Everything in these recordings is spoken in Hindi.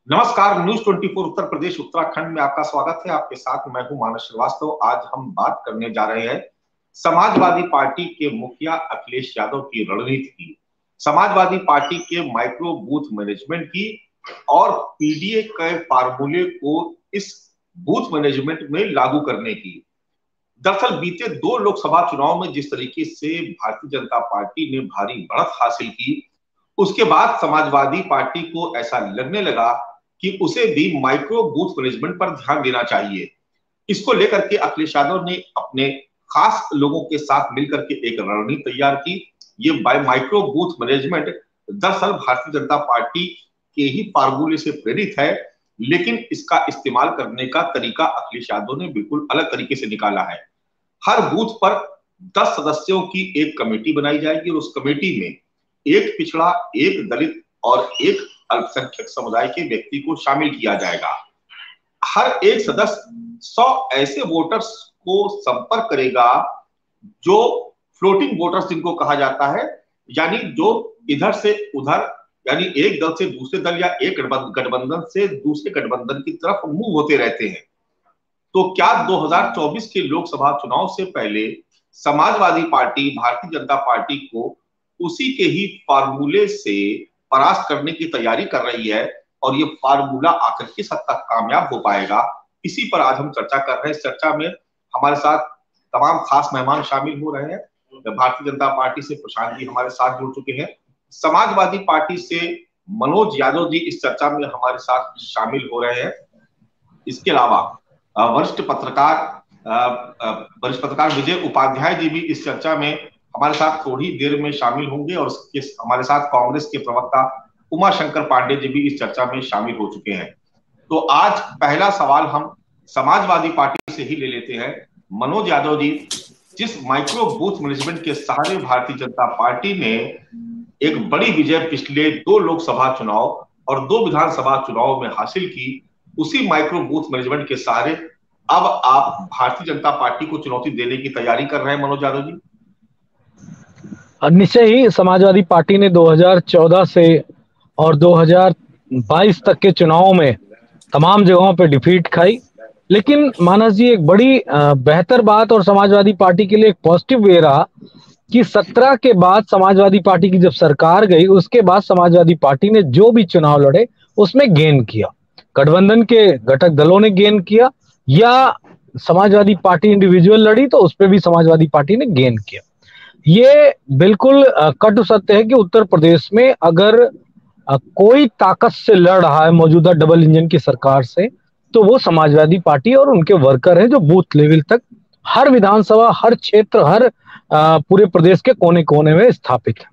नमस्कार, न्यूज 24 उत्तर प्रदेश उत्तराखंड में आपका स्वागत है। आपके साथ मैं हूं मानस श्रीवास्तव। आज हम बात करने जा रहे हैं समाजवादी पार्टी के मुखिया अखिलेश यादव की रणनीति की, समाजवादी पार्टी के माइक्रो बूथ मैनेजमेंट की और पीडीए के फार्मूले को इस बूथ मैनेजमेंट में लागू करने की। दरअसल बीते 2 लोकसभा चुनाव में जिस तरीके से भारतीय जनता पार्टी ने भारी बढ़त हासिल की, उसके बाद समाजवादी पार्टी को ऐसा लगने लगा कि उसे भी माइक्रो बूथ मैनेजमेंट पर ध्यान देना चाहिए। इसको लेकर के अखिलेश यादव ने अपने खास लोगों के साथ मिलकर के एक रणनीति तैयार की। ये माइक्रो बूथ मैनेजमेंट दरअसल भारतीय जनता पार्टी के ही फार्मूले से प्रेरित है, लेकिन इसका इस्तेमाल करने का तरीका अखिलेश यादव ने बिल्कुल अलग तरीके से निकाला है। हर बूथ पर 10 सदस्यों की एक कमेटी बनाई जाएगी और उस कमेटी में एक पिछड़ा, एक दलित और एक अल्पसंख्यक समुदाय के व्यक्ति को शामिल किया जाएगा। हर एक सदस्य 100 ऐसे वोटर्स को संपर्क करेगा जो फ्लोटिंग वोटर्स जिनको कहा जाता है, यानी जो इधर से उधर, यानी एक दल से दूसरे दल या एक गठबंधन से दूसरे गठबंधन की तरफ मूव होते रहते हैं। तो क्या 2024 के लोकसभा चुनाव से पहले समाजवादी पार्टी भारतीय जनता पार्टी को उसी के ही फार्मूले से परास्त करने की तैयारी कर रही है और ये फार्मूला आखिर किस हद तक कामयाब हो पाएगा, इसी पर आज हम चर्चा कर रहे हैं। इस चर्चा में हमारे साथ तमाम खास मेहमान शामिल हो रहे हैं। भारतीय जनता पार्टी से प्रशांत जी हमारे साथ जुड़ चुके हैं, समाजवादी पार्टी से मनोज यादव जी इस चर्चा में हमारे साथ शामिल हो रहे हैं। इसके अलावा वरिष्ठ पत्रकार विजय उपाध्याय जी भी इस चर्चा में हमारे साथ थोड़ी देर में शामिल होंगे और हमारे साथ कांग्रेस के प्रवक्ता उमा शंकर पांडे जी भी इस चर्चा में शामिल हो चुके हैं। तो आज पहला सवाल हम समाजवादी पार्टी से ही ले लेते हैं। मनोज यादव जी, जिस माइक्रो बूथ मैनेजमेंट के सहारे भारतीय जनता पार्टी ने एक बड़ी विजय पिछले 2 लोकसभा चुनाव और 2 विधानसभा चुनाव में हासिल की, उसी माइक्रो बूथ मैनेजमेंट के सहारे अब आप भारतीय जनता पार्टी को चुनौती देने की तैयारी कर रहे हैं मनोज यादव जी? निश्चय ही समाजवादी पार्टी ने 2014 से और 2022 तक के चुनावों में तमाम जगहों पे डिफीट खाई, लेकिन मानस जी एक बड़ी बेहतर बात और समाजवादी पार्टी के लिए एक पॉजिटिव वे रहा कि 17 के बाद समाजवादी पार्टी की जब सरकार गई, उसके बाद समाजवादी पार्टी ने जो भी चुनाव लड़े उसमें गेन किया। गठबंधन के घटक दलों ने गेन किया या समाजवादी पार्टी इंडिविजुअल लड़ी तो उस पर भी समाजवादी पार्टी ने गेन किया। ये बिल्कुल कटु सत्य है कि उत्तर प्रदेश में अगर कोई ताकत से लड़ रहा है मौजूदा डबल इंजन की सरकार से, तो वो समाजवादी पार्टी और उनके वर्कर हैं जो बूथ लेवल तक हर विधानसभा, हर क्षेत्र, हर पूरे प्रदेश के कोने कोने में स्थापित है।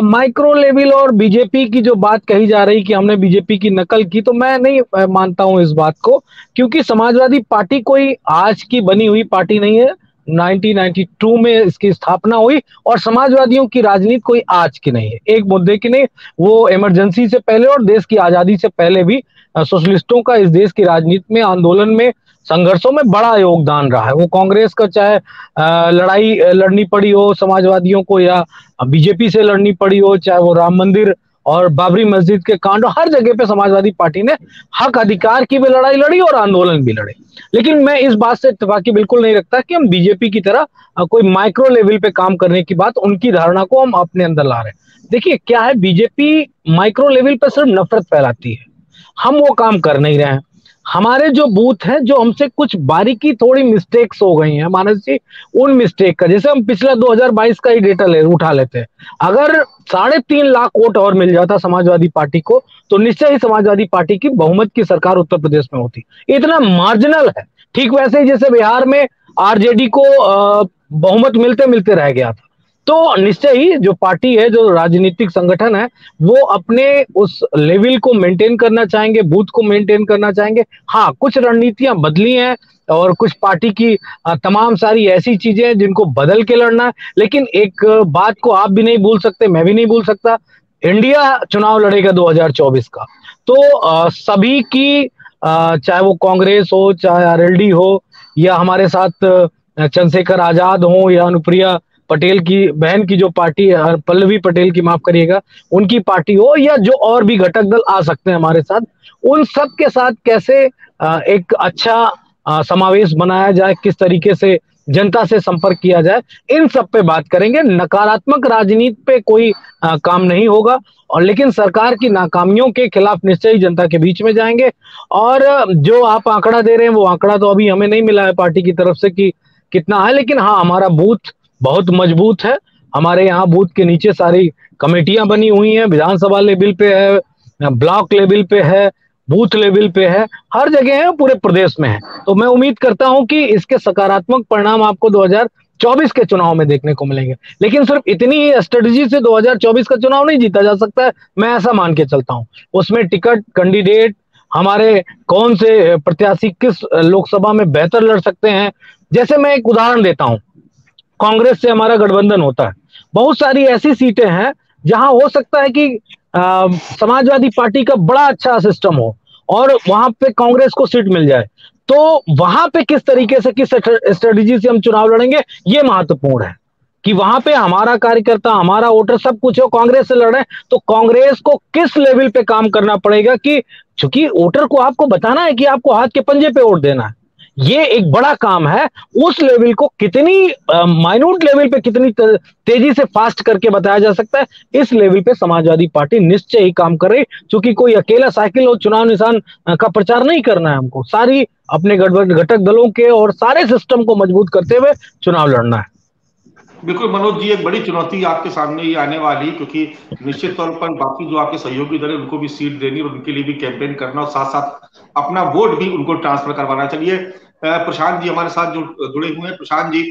माइक्रो लेवल और बीजेपी की जो बात कही जा रही कि हमने बीजेपी की नकल की, तो मैं नहीं मानता हूं इस बात को, क्योंकि समाजवादी पार्टी कोई आज की बनी हुई पार्टी नहीं है। 1992 में इसकी स्थापना हुई और समाजवादियों की राजनीति कोई आज की नहीं है, एक मुद्दे की नहीं। वो इमरजेंसी से पहले और देश की आजादी से पहले भी सोशलिस्टों का इस देश की राजनीति में, आंदोलन में, संघर्षों में बड़ा योगदान रहा है। वो कांग्रेस का चाहे लड़ाई लड़नी पड़ी हो समाजवादियों को या बीजेपी से लड़नी पड़ी हो, चाहे वो राम मंदिर और बाबरी मस्जिद के कांड, हर जगह पे समाजवादी पार्टी ने हक अधिकार की भी लड़ाई लड़ी और आंदोलन भी लड़े। लेकिन मैं इस बात से इत्तेफाकी बिल्कुल नहीं रखता कि हम बीजेपी की तरह कोई माइक्रो लेवल पे काम करने की बात, उनकी धारणा को हम अपने अंदर ला रहे हैं। देखिए क्या है, बीजेपी माइक्रो लेवल पे सिर्फ नफरत फैलाती है, हम वो काम कर नहीं रहे हैं। हमारे जो बूथ हैं, जो हमसे कुछ बारीकी थोड़ी मिस्टेक्स हो गई हैं मानस जी, उन मिस्टेक का, जैसे हम पिछला 2022 का ही डेटा उठा लेते हैं, अगर 3.5 लाख वोट और मिल जाता समाजवादी पार्टी को तो निश्चय ही समाजवादी पार्टी की बहुमत की सरकार उत्तर प्रदेश में होती। इतना मार्जिनल है। ठीक वैसे ही जैसे बिहार में आरजेडी को बहुमत मिलते मिलते रह गया था। तो निश्चय ही जो पार्टी है, जो राजनीतिक संगठन है, वो अपने उस लेवल को मेंटेन करना चाहेंगे, बूथ को मेंटेन करना चाहेंगे। हाँ, कुछ रणनीतियां बदली हैं और कुछ पार्टी की तमाम सारी ऐसी चीजें हैं जिनको बदल के लड़ना है। लेकिन एक बात को आप भी नहीं भूल सकते, मैं भी नहीं भूल सकता, इंडिया चुनाव लड़ेगा 2024 का, तो सभी की, चाहे वो कांग्रेस हो, चाहे आरएलडी हो, या हमारे साथ चंद्रशेखर आजाद हो या अनुप्रिया पटेल की बहन की जो पार्टी है, पल्लवी पटेल की, माफ करिएगा, उनकी पार्टी हो, या जो और भी घटक दल आ सकते हैं हमारे साथ, उन सब के साथ कैसे एक अच्छा समावेश बनाया जाए, किस तरीके से जनता से संपर्क किया जाए, इन सब पे बात करेंगे। नकारात्मक राजनीति पे कोई काम नहीं होगा, और लेकिन सरकार की नाकामियों के खिलाफ निश्चय ही जनता के बीच में जाएंगे। और जो आप आंकड़ा दे रहे हैं, वो आंकड़ा तो अभी हमें नहीं मिला है पार्टी की तरफ से कि कितना है, लेकिन हाँ, हमारा बूथ बहुत मजबूत है। हमारे यहाँ बूथ के नीचे सारी कमेटियां बनी हुई हैं, विधानसभा लेवल पे है, ब्लॉक लेवल पे है, बूथ लेवल पे है, हर जगह है, पूरे प्रदेश में है। तो मैं उम्मीद करता हूं कि इसके सकारात्मक परिणाम आपको 2024 के चुनाव में देखने को मिलेंगे। लेकिन सिर्फ इतनी ही स्ट्रेटजी से 2024 का चुनाव नहीं जीता जा सकता है, मैं ऐसा मान के चलता हूं। उसमें टिकट, कैंडिडेट, हमारे कौन से प्रत्याशी किस लोकसभा में बेहतर लड़ सकते हैं। जैसे मैं एक उदाहरण देता हूं, कांग्रेस से हमारा गठबंधन होता है, बहुत सारी ऐसी सीटें हैं जहां हो सकता है कि समाजवादी पार्टी का बड़ा अच्छा सिस्टम हो और वहां पे कांग्रेस को सीट मिल जाए, तो वहां पे किस तरीके से, किस स्ट्रेटेजी से हम चुनाव लड़ेंगे, ये महत्वपूर्ण है कि वहां पे हमारा कार्यकर्ता, हमारा वोटर सब कुछ हो, कांग्रेस से लड़े तो कांग्रेस को किस लेवल पे काम करना पड़ेगा, कि चूंकि वोटर को आपको बताना है कि आपको हाथ के पंजे पे वोट देना है, ये एक बड़ा काम है। उस लेवल को कितनी माइन्यूट लेवल पे कितनी तेजी से फास्ट करके बताया जा सकता है, इस लेवल पे समाजवादी पार्टी निश्चय ही काम कर रही। क्योंकि कोई अकेला साइकिल और चुनाव निशान का प्रचार नहीं करना है, हमको सारी अपने घटक दलों के और सारे सिस्टम को मजबूत करते हुए चुनाव लड़ना है। बिल्कुल मनोज जी, एक बड़ी चुनौती आपके सामने ही आने वाली, क्योंकि निश्चित तौर पर बाकी जो आपके सहयोगी दल है उनको भी सीट देनी और उनके लिए भी कैंपेन करना और साथ साथ अपना वोट भी उनको ट्रांसफर करवाना। चलिए प्रशांत जी हमारे साथ जुड़े हुए हैं। प्रशांत जी,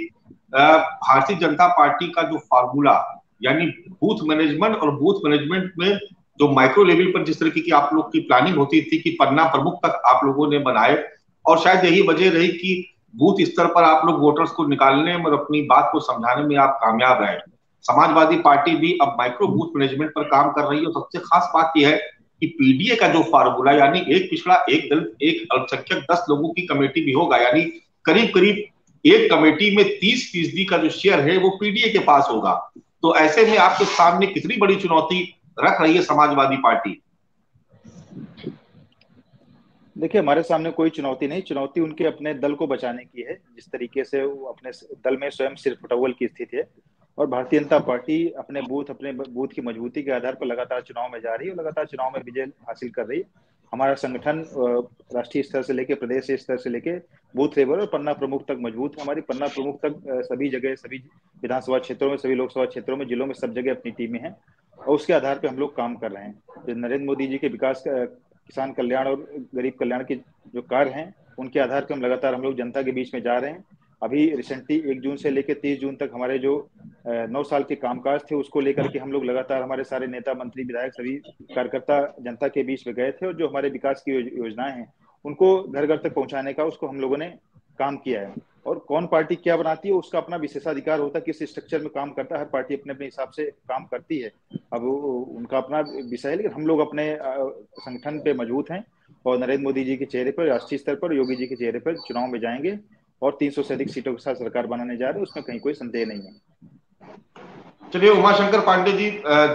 भारतीय जनता पार्टी का जो फार्मूला, यानी बूथ मैनेजमेंट, और बूथ मैनेजमेंट में जो माइक्रो लेवल पर जिस तरीके की आप लोग की प्लानिंग होती थी कि पन्ना प्रमुख तक आप लोगों ने बनाए, और शायद यही वजह रही कि बूथ स्तर पर आप लोग वोटर्स को निकालने में और अपनी बात को समझाने में आप कामयाब रहे। समाजवादी पार्टी भी अब माइक्रो बूथ मैनेजमेंट पर काम कर रही है। और सबसे खास बात यह है कि पीडीए का जो फार्मूला, यानी एक पिछड़ा, एक दलित, एक अल्पसंख्यक, 10 लोगों की कमेटी भी होगा, यानी करीब करीब एक कमेटी में 30% का जो शेयर है वो पीडीए के पास होगा। तो ऐसे में आपके सामने कितनी बड़ी चुनौती रख रही है समाजवादी पार्टी? देखिए, हमारे सामने कोई चुनौती नहीं, चुनौती उनके अपने दल को बचाने की है। जिस तरीके से वो अपने दल में स्वयं सिर फुटअव्वल की स्थिति है, और भारतीय जनता पार्टी अपने बूथ की मजबूती के आधार पर लगातार चुनाव में जा रही है और लगातार चुनाव में विजय हासिल कर रही है। हमारा संगठन राष्ट्रीय स्तर से लेकर प्रदेश स्तर से लेकर बूथ लेवल और पन्ना प्रमुख तक मजबूत है। हमारी पन्ना प्रमुख तक सभी जगह, सभी विधानसभा क्षेत्रों में, सभी लोकसभा क्षेत्रों में, जिलों में, सब जगह अपनी टीमें हैं और उसके आधार पर हम लोग काम कर रहे हैं। नरेंद्र मोदी जी के विकास, किसान कल्याण और गरीब कल्याण के जो कार्य हैं, उनके आधार पर हम लोग जनता के बीच में जा रहे हैं। अभी रिसेंटली 1 जून से लेकर 30 जून तक हमारे जो 9 साल के कामकाज थे, उसको लेकर के हम लोग लगातार, हमारे सारे नेता, मंत्री, विधायक, सभी कार्यकर्ता जनता के बीच में गए थे और जो हमारे विकास की योजनाएं हैं उनको घर घर तक पहुंचाने का, उसको हम लोगों ने काम किया है। और कौन पार्टी क्या बनाती है उसका अपना विशेषाधिकार होता है, किस स्ट्रक्चर में काम करता है, हर पार्टी अपने अपने हिसाब से काम करती है, अब उनका अपना विषय है। लेकिन हम लोग अपने संगठन पे मजबूत हैं और नरेंद्र मोदी जी के चेहरे पर, राष्ट्रीय स्तर पर, योगी जी के चेहरे पर चुनाव में जाएंगे और 300 से अधिक सीटों के साथ सरकार बनाने जा रहे हैं, उसमें कहीं कोई संदेह नहीं है। चलिए उमाशंकर पांडे जी,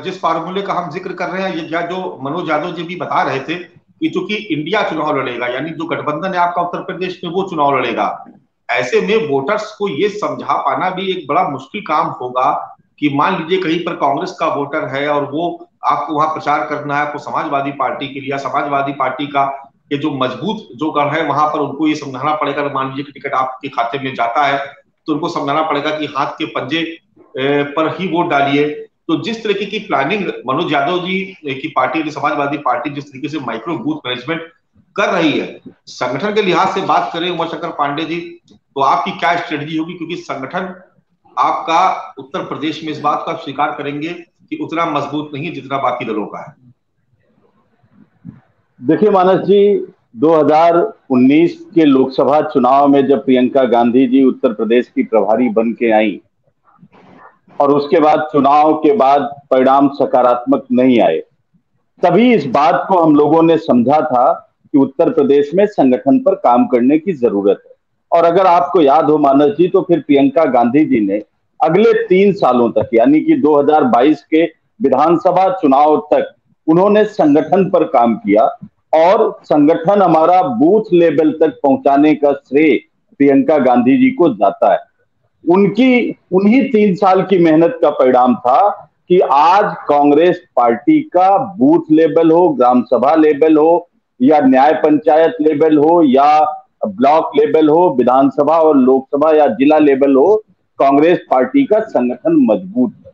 जिस फार्मूले का हम जिक्र कर रहे हैं, ये जो मनोज यादव जी भी बता रहे थे कि चूंकि इंडिया चुनाव लड़ेगा, यानी जो गठबंधन है आपका उत्तर प्रदेश में वो चुनाव लड़ेगा, ऐसे में वोटर्स को ये समझा पाना भी एक बड़ा मुश्किल काम होगा कि मान लीजिए कहीं पर कांग्रेस का वोटर है और वो आपको वहां प्रचार करना है, आपको समाजवादी पार्टी के लिए, समाजवादी पार्टी का ये जो मजबूत जो गढ़ है वहां पर उनको ये समझाना पड़ेगा। मान लीजिए कि टिकट आपके खाते में जाता है तो उनको समझाना पड़ेगा कि हाथ के पंजे पर ही वोट डालिए। तो जिस तरीके की प्लानिंग मनोज यादव जी की पार्टी, समाजवादी पार्टी जिस तरीके से माइक्रो बूथ मैनेजमेंट कर रही है, संगठन के लिहाज से बात करें उमाशंकर पांडे जी, तो आपकी क्या स्ट्रेटजी होगी? क्योंकि संगठन आपका उत्तर प्रदेश में इस बात को आप स्वीकार करेंगे कि उतना मजबूत नहीं है जितना बाकी दलों का है। देखिए मानस जी, 2019 के लोकसभा चुनाव में जब प्रियंका गांधी जी उत्तर प्रदेश की प्रभारी बन के आई और उसके बाद चुनाव के बाद परिणाम सकारात्मक नहीं आए, तभी इस बात को हम लोगों ने समझा था कि उत्तर प्रदेश में संगठन पर काम करने की जरूरत है। और अगर आपको याद हो मानस जी, तो फिर प्रियंका गांधी जी ने अगले 3 सालों तक, यानी कि 2022 के विधानसभा चुनाव तक उन्होंने संगठन पर काम किया और संगठन हमारा बूथ लेवल तक पहुंचाने का श्रेय प्रियंका गांधी जी को जाता है। उन्हीं 3 साल की मेहनत का परिणाम था कि आज कांग्रेस पार्टी का बूथ लेवल हो, ग्राम सभा लेवल हो, या न्याय पंचायत लेवल हो, या ब्लॉक लेवल हो, विधानसभा और लोकसभा या जिला लेवल हो, कांग्रेस पार्टी का संगठन मजबूत है।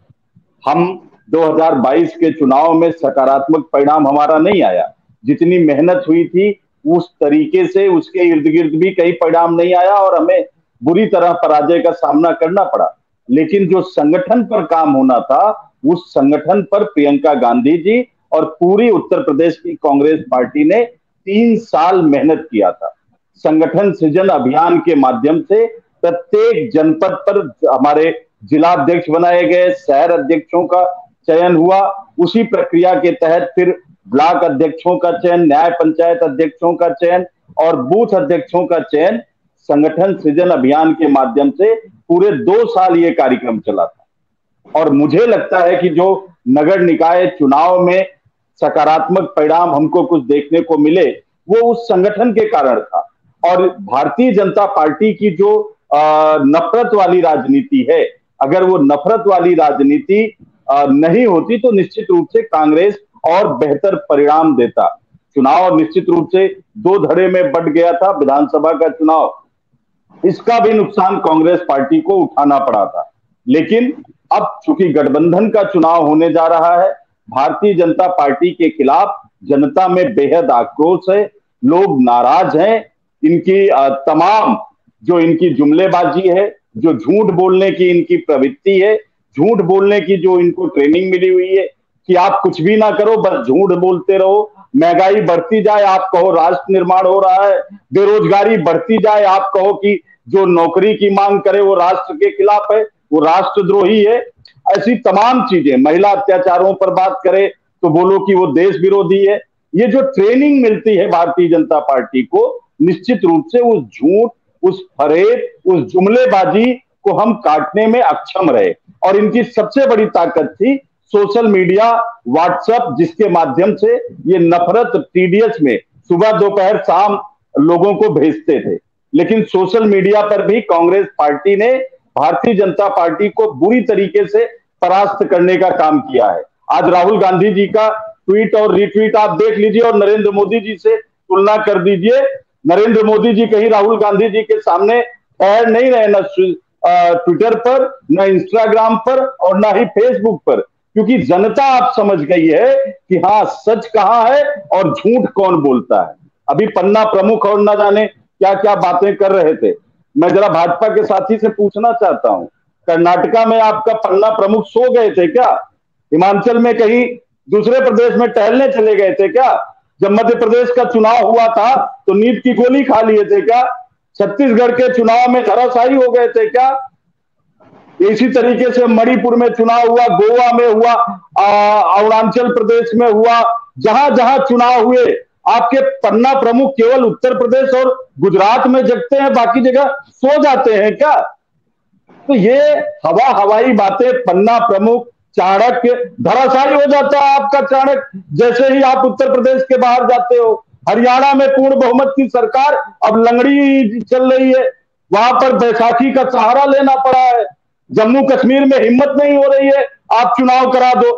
हम 2022 के चुनाव में सकारात्मक परिणाम हमारा नहीं आया, जितनी मेहनत हुई थी उस तरीके से उसके इर्द गिर्द भी कई परिणाम नहीं आया और हमें बुरी तरह पराजय का सामना करना पड़ा। लेकिन जो संगठन पर काम होना था, उस संगठन पर प्रियंका गांधी जी और पूरी उत्तर प्रदेश की कांग्रेस पार्टी ने 3 साल मेहनत किया था। संगठन सृजन अभियान के माध्यम से प्रत्येक जनपद पर हमारे जिला अध्यक्ष बनाए गए, शहर अध्यक्षों का चयन हुआ, उसी प्रक्रिया के तहत फिर ब्लॉक अध्यक्षों का चयन, न्याय पंचायत अध्यक्षों का चयन और बूथ अध्यक्षों का चयन संगठन सृजन अभियान के माध्यम से पूरे 2 साल ये कार्यक्रम चला था। और मुझे लगता है कि जो नगर निकाय चुनाव में सकारात्मक परिणाम हमको कुछ देखने को मिले, वो उस संगठन के कारण था। और भारतीय जनता पार्टी की जो नफरत वाली राजनीति है, अगर वो नफरत वाली राजनीति नहीं होती तो निश्चित रूप से कांग्रेस और बेहतर परिणाम देता। चुनाव निश्चित रूप से 2 धड़े में बंट गया था, विधानसभा का चुनाव, इसका भी नुकसान कांग्रेस पार्टी को उठाना पड़ा था। लेकिन अब चूंकि गठबंधन का चुनाव होने जा रहा है, भारतीय जनता पार्टी के खिलाफ जनता में बेहद आक्रोश है, लोग नाराज हैं। इनकी तमाम जो इनकी जुमलेबाजी है, जो झूठ बोलने की इनकी प्रवृत्ति है, झूठ बोलने की जो इनको ट्रेनिंग मिली हुई है कि आप कुछ भी ना करो, बस झूठ बोलते रहो, महंगाई बढ़ती जाए आप कहो राष्ट्र निर्माण हो रहा है, बेरोजगारी बढ़ती जाए आप कहो कि जो नौकरी की मांग करे वो राष्ट्र के खिलाफ है, वो राष्ट्रद्रोही है। ऐसी तमाम चीजें, महिला अत्याचारों पर बात करें तो बोलो कि वो देश विरोधी है। ये जो ट्रेनिंग मिलती है भारतीय जनता पार्टी को, निश्चित रूप से उस झूठ, उस फरेब, उस जुमलेबाजी को हम काटने में अक्षम रहे। और इनकी सबसे बड़ी ताकत थी सोशल मीडिया, व्हाट्सएप, जिसके माध्यम से ये नफरत टीडीएस में सुबह दोपहर शाम लोगों को भेजते थे। लेकिन सोशल मीडिया पर भी कांग्रेस पार्टी ने भारतीय जनता पार्टी को बुरी तरीके से परास्त करने का काम किया है। आज राहुल गांधी जी का ट्वीट और रिट्वीट आप देख लीजिए और नरेंद्र मोदी जी से तुलना कर दीजिए। नरेंद्र मोदी जी कहीं राहुल गांधी जी के सामने ठहर नहीं रहे, न ट्विटर पर, न इंस्टाग्राम पर और न ही फेसबुक पर, क्योंकि जनता आप समझ गई है कि हाँ सच कहाँ है और झूठ कौन बोलता है। अभी पन्ना प्रमुख और न जाने क्या क्या बातें कर रहे थे। मैं जरा भाजपा के साथी से पूछना चाहता हूं, कर्नाटका में आपका पन्ना प्रमुख सो गए थे क्या? हिमाचल में कहीं दूसरे प्रदेश में टहलने चले गए थे क्या? जब मध्य प्रदेश का चुनाव हुआ था तो नींद की गोली खा लिए थे क्या? छत्तीसगढ़ के चुनाव में धराशायी हो गए थे क्या? इसी तरीके से मणिपुर में चुनाव हुआ, गोवा में हुआ, अरुणाचल प्रदेश में हुआ, जहां जहां चुनाव हुए आपके पन्ना प्रमुख केवल उत्तर प्रदेश और गुजरात में जगते हैं, बाकी जगह सो जाते हैं क्या? तो ये हवाई बातें, पन्ना प्रमुख, चाणक्य धराशायी हो जाता है आपका चाणक्य जैसे ही आप उत्तर प्रदेश के बाहर जाते हो। हरियाणा में पूर्ण बहुमत की सरकार अब लंगड़ी चल रही है, वहां पर बैसाखी का सहारा लेना पड़ा है। जम्मू कश्मीर में हिम्मत नहीं हो रही है, आप चुनाव करा दो।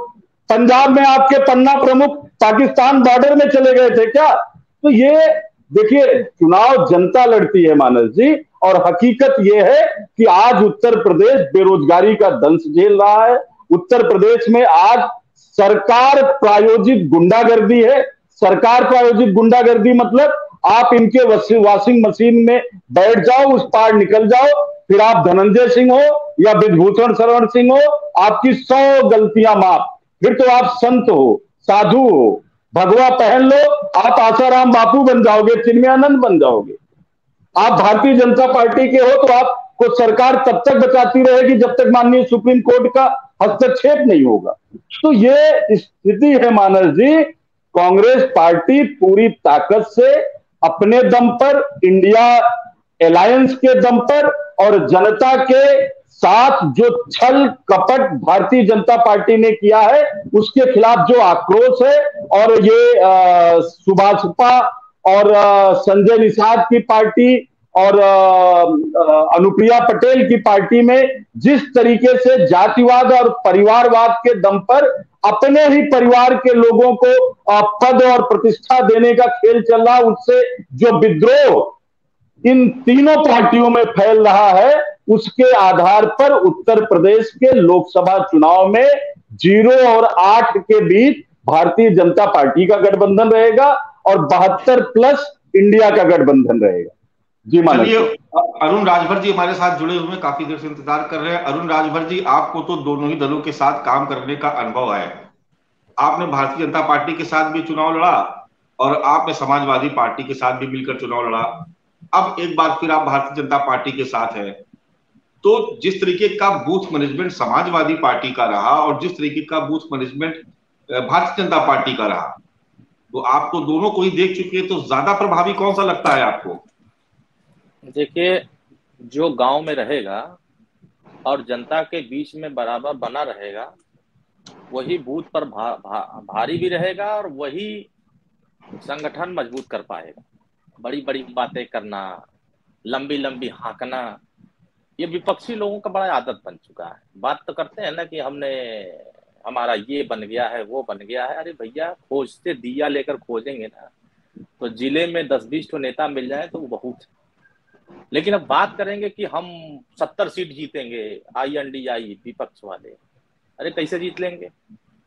पंजाब में आपके पन्ना प्रमुख पाकिस्तान बॉर्डर में चले गए थे क्या? तो ये देखिए, चुनाव जनता लड़ती है मानस जी, और हकीकत ये है कि आज उत्तर प्रदेश बेरोजगारी का दंश झेल रहा है। उत्तर प्रदेश में आज सरकार प्रायोजित गुंडागर्दी है। सरकार प्रायोजित गुंडागर्दी मतलब आप इनके वॉशिंग मशीन में बैठ जाओ, उस पार निकल जाओ, फिर आप धनंजय सिंह हो या विभूषण शरण सिंह हो, आपकी 100 गलतियां माफ, फिर तो आप संत हो, साधु हो, भगवा पहन लो, आप आसाराम बापू बन जाओगे, चिन्मयानंद बन जाओगे। आप भारतीय जनता पार्टी के हो तो आपको सरकार तब तक बचाती रहेगी जब तक माननीय सुप्रीम कोर्ट का हस्तक्षेप नहीं होगा। तो ये स्थिति है मानस जी। कांग्रेस पार्टी पूरी ताकत से अपने दम पर, इंडिया अलायंस के दम पर और जनता के साथ जो छल कपट भारतीय जनता पार्टी ने किया है उसके खिलाफ जो आक्रोश है, और ये सुभाषपा और संजय निषाद की पार्टी और अनुप्रिया पटेल की पार्टी में जिस तरीके से जातिवाद और परिवारवाद के दम पर अपने ही परिवार के लोगों को पद और प्रतिष्ठा देने का खेल चल रहा, उससे जो विद्रोह इन तीनों पार्टियों में फैल रहा है, उसके आधार पर उत्तर प्रदेश के लोकसभा चुनाव में 0 और 8 के बीच भारतीय जनता पार्टी का गठबंधन रहेगा और 72 प्लस इंडिया का गठबंधन रहेगा। जी चलिए, अरुण राजभर जी हमारे साथ जुड़े हुए, काफी देर से इंतजार कर रहे हैं। अरुण राजभर जी, आपको तो दोनों ही दलों के साथ काम करने का अनुभव है। आपने भारतीय जनता पार्टी के साथ भी चुनाव लड़ा और आपने समाजवादी पार्टी के साथ भी मिलकर चुनाव लड़ा। अब एक बार फिर आप भारतीय जनता पार्टी के साथ हैं, तो जिस तरीके का बूथ मैनेजमेंट समाजवादी पार्टी का रहा और जिस तरीके का booth management Bharatiya Janata party का रहा, तो आप तो दोनों को ही देख चुके हैं, तो ज्यादा प्रभावी कौन सा लगता है आपको? देखिए, जो गांव में रहेगा और जनता के बीच में बराबर बना रहेगा, वही बूथ पर भारी भी रहेगा और वही संगठन मजबूत कर पाएगा। बड़ी बड़ी बातें करना, लंबी लंबी हाँकना, ये विपक्षी लोगों का बड़ा आदत बन चुका है। बात तो करते हैं ना कि हमारा ये बन गया है, वो बन गया है। अरे भैया, खोजते दिया लेकर खोजेंगे ना, तो जिले में 10-20 नेता मिल जाए तो वो बहुत। लेकिन अब बात करेंगे कि हम 70 सीट जीतेंगे, INDI विपक्ष वाले, अरे कैसे जीत लेंगे?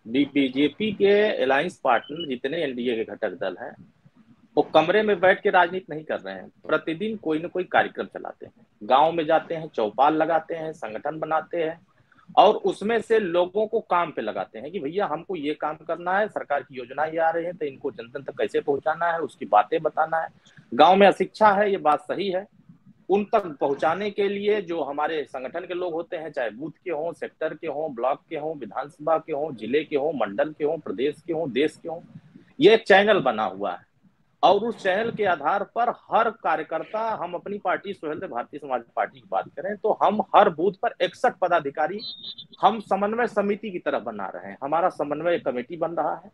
बीजेपी के अलायंस पार्टनर जितने NDA के घटक दल हैं, वो कमरे में बैठ के राजनीति नहीं कर रहे हैं। प्रतिदिन कोई ना कोई कार्यक्रम चलाते हैं, गांव में जाते हैं, चौपाल लगाते हैं, संगठन बनाते हैं और उसमें से लोगों को काम पे लगाते हैं कि भैया हमको ये काम करना है, सरकार की योजना ये आ रही है तो इनको जनता तक कैसे पहुंचाना है, उसकी बातें बताना है। गांव में अशिक्षा है, ये बात सही है। उन तक पहुंचाने के लिए जो हमारे संगठन के लोग होते हैं, चाहे बूथ के हों, सेक्टर के हों, ब्लॉक के हों, विधानसभा के हों, जिले के हों, मंडल के हों, प्रदेश के हों, देश के हों, ये एक चैनल बना हुआ है और उस चैनल के आधार पर हर कार्यकर्ता, हम अपनी पार्टी सुहेलदेव भारतीय समाज पार्टी की बात करें तो हम हर बूथ पर 61 पदाधिकारी हम समन्वय समिति की तरफ बना रहे हैं। हमारा समन्वय कमेटी बन रहा है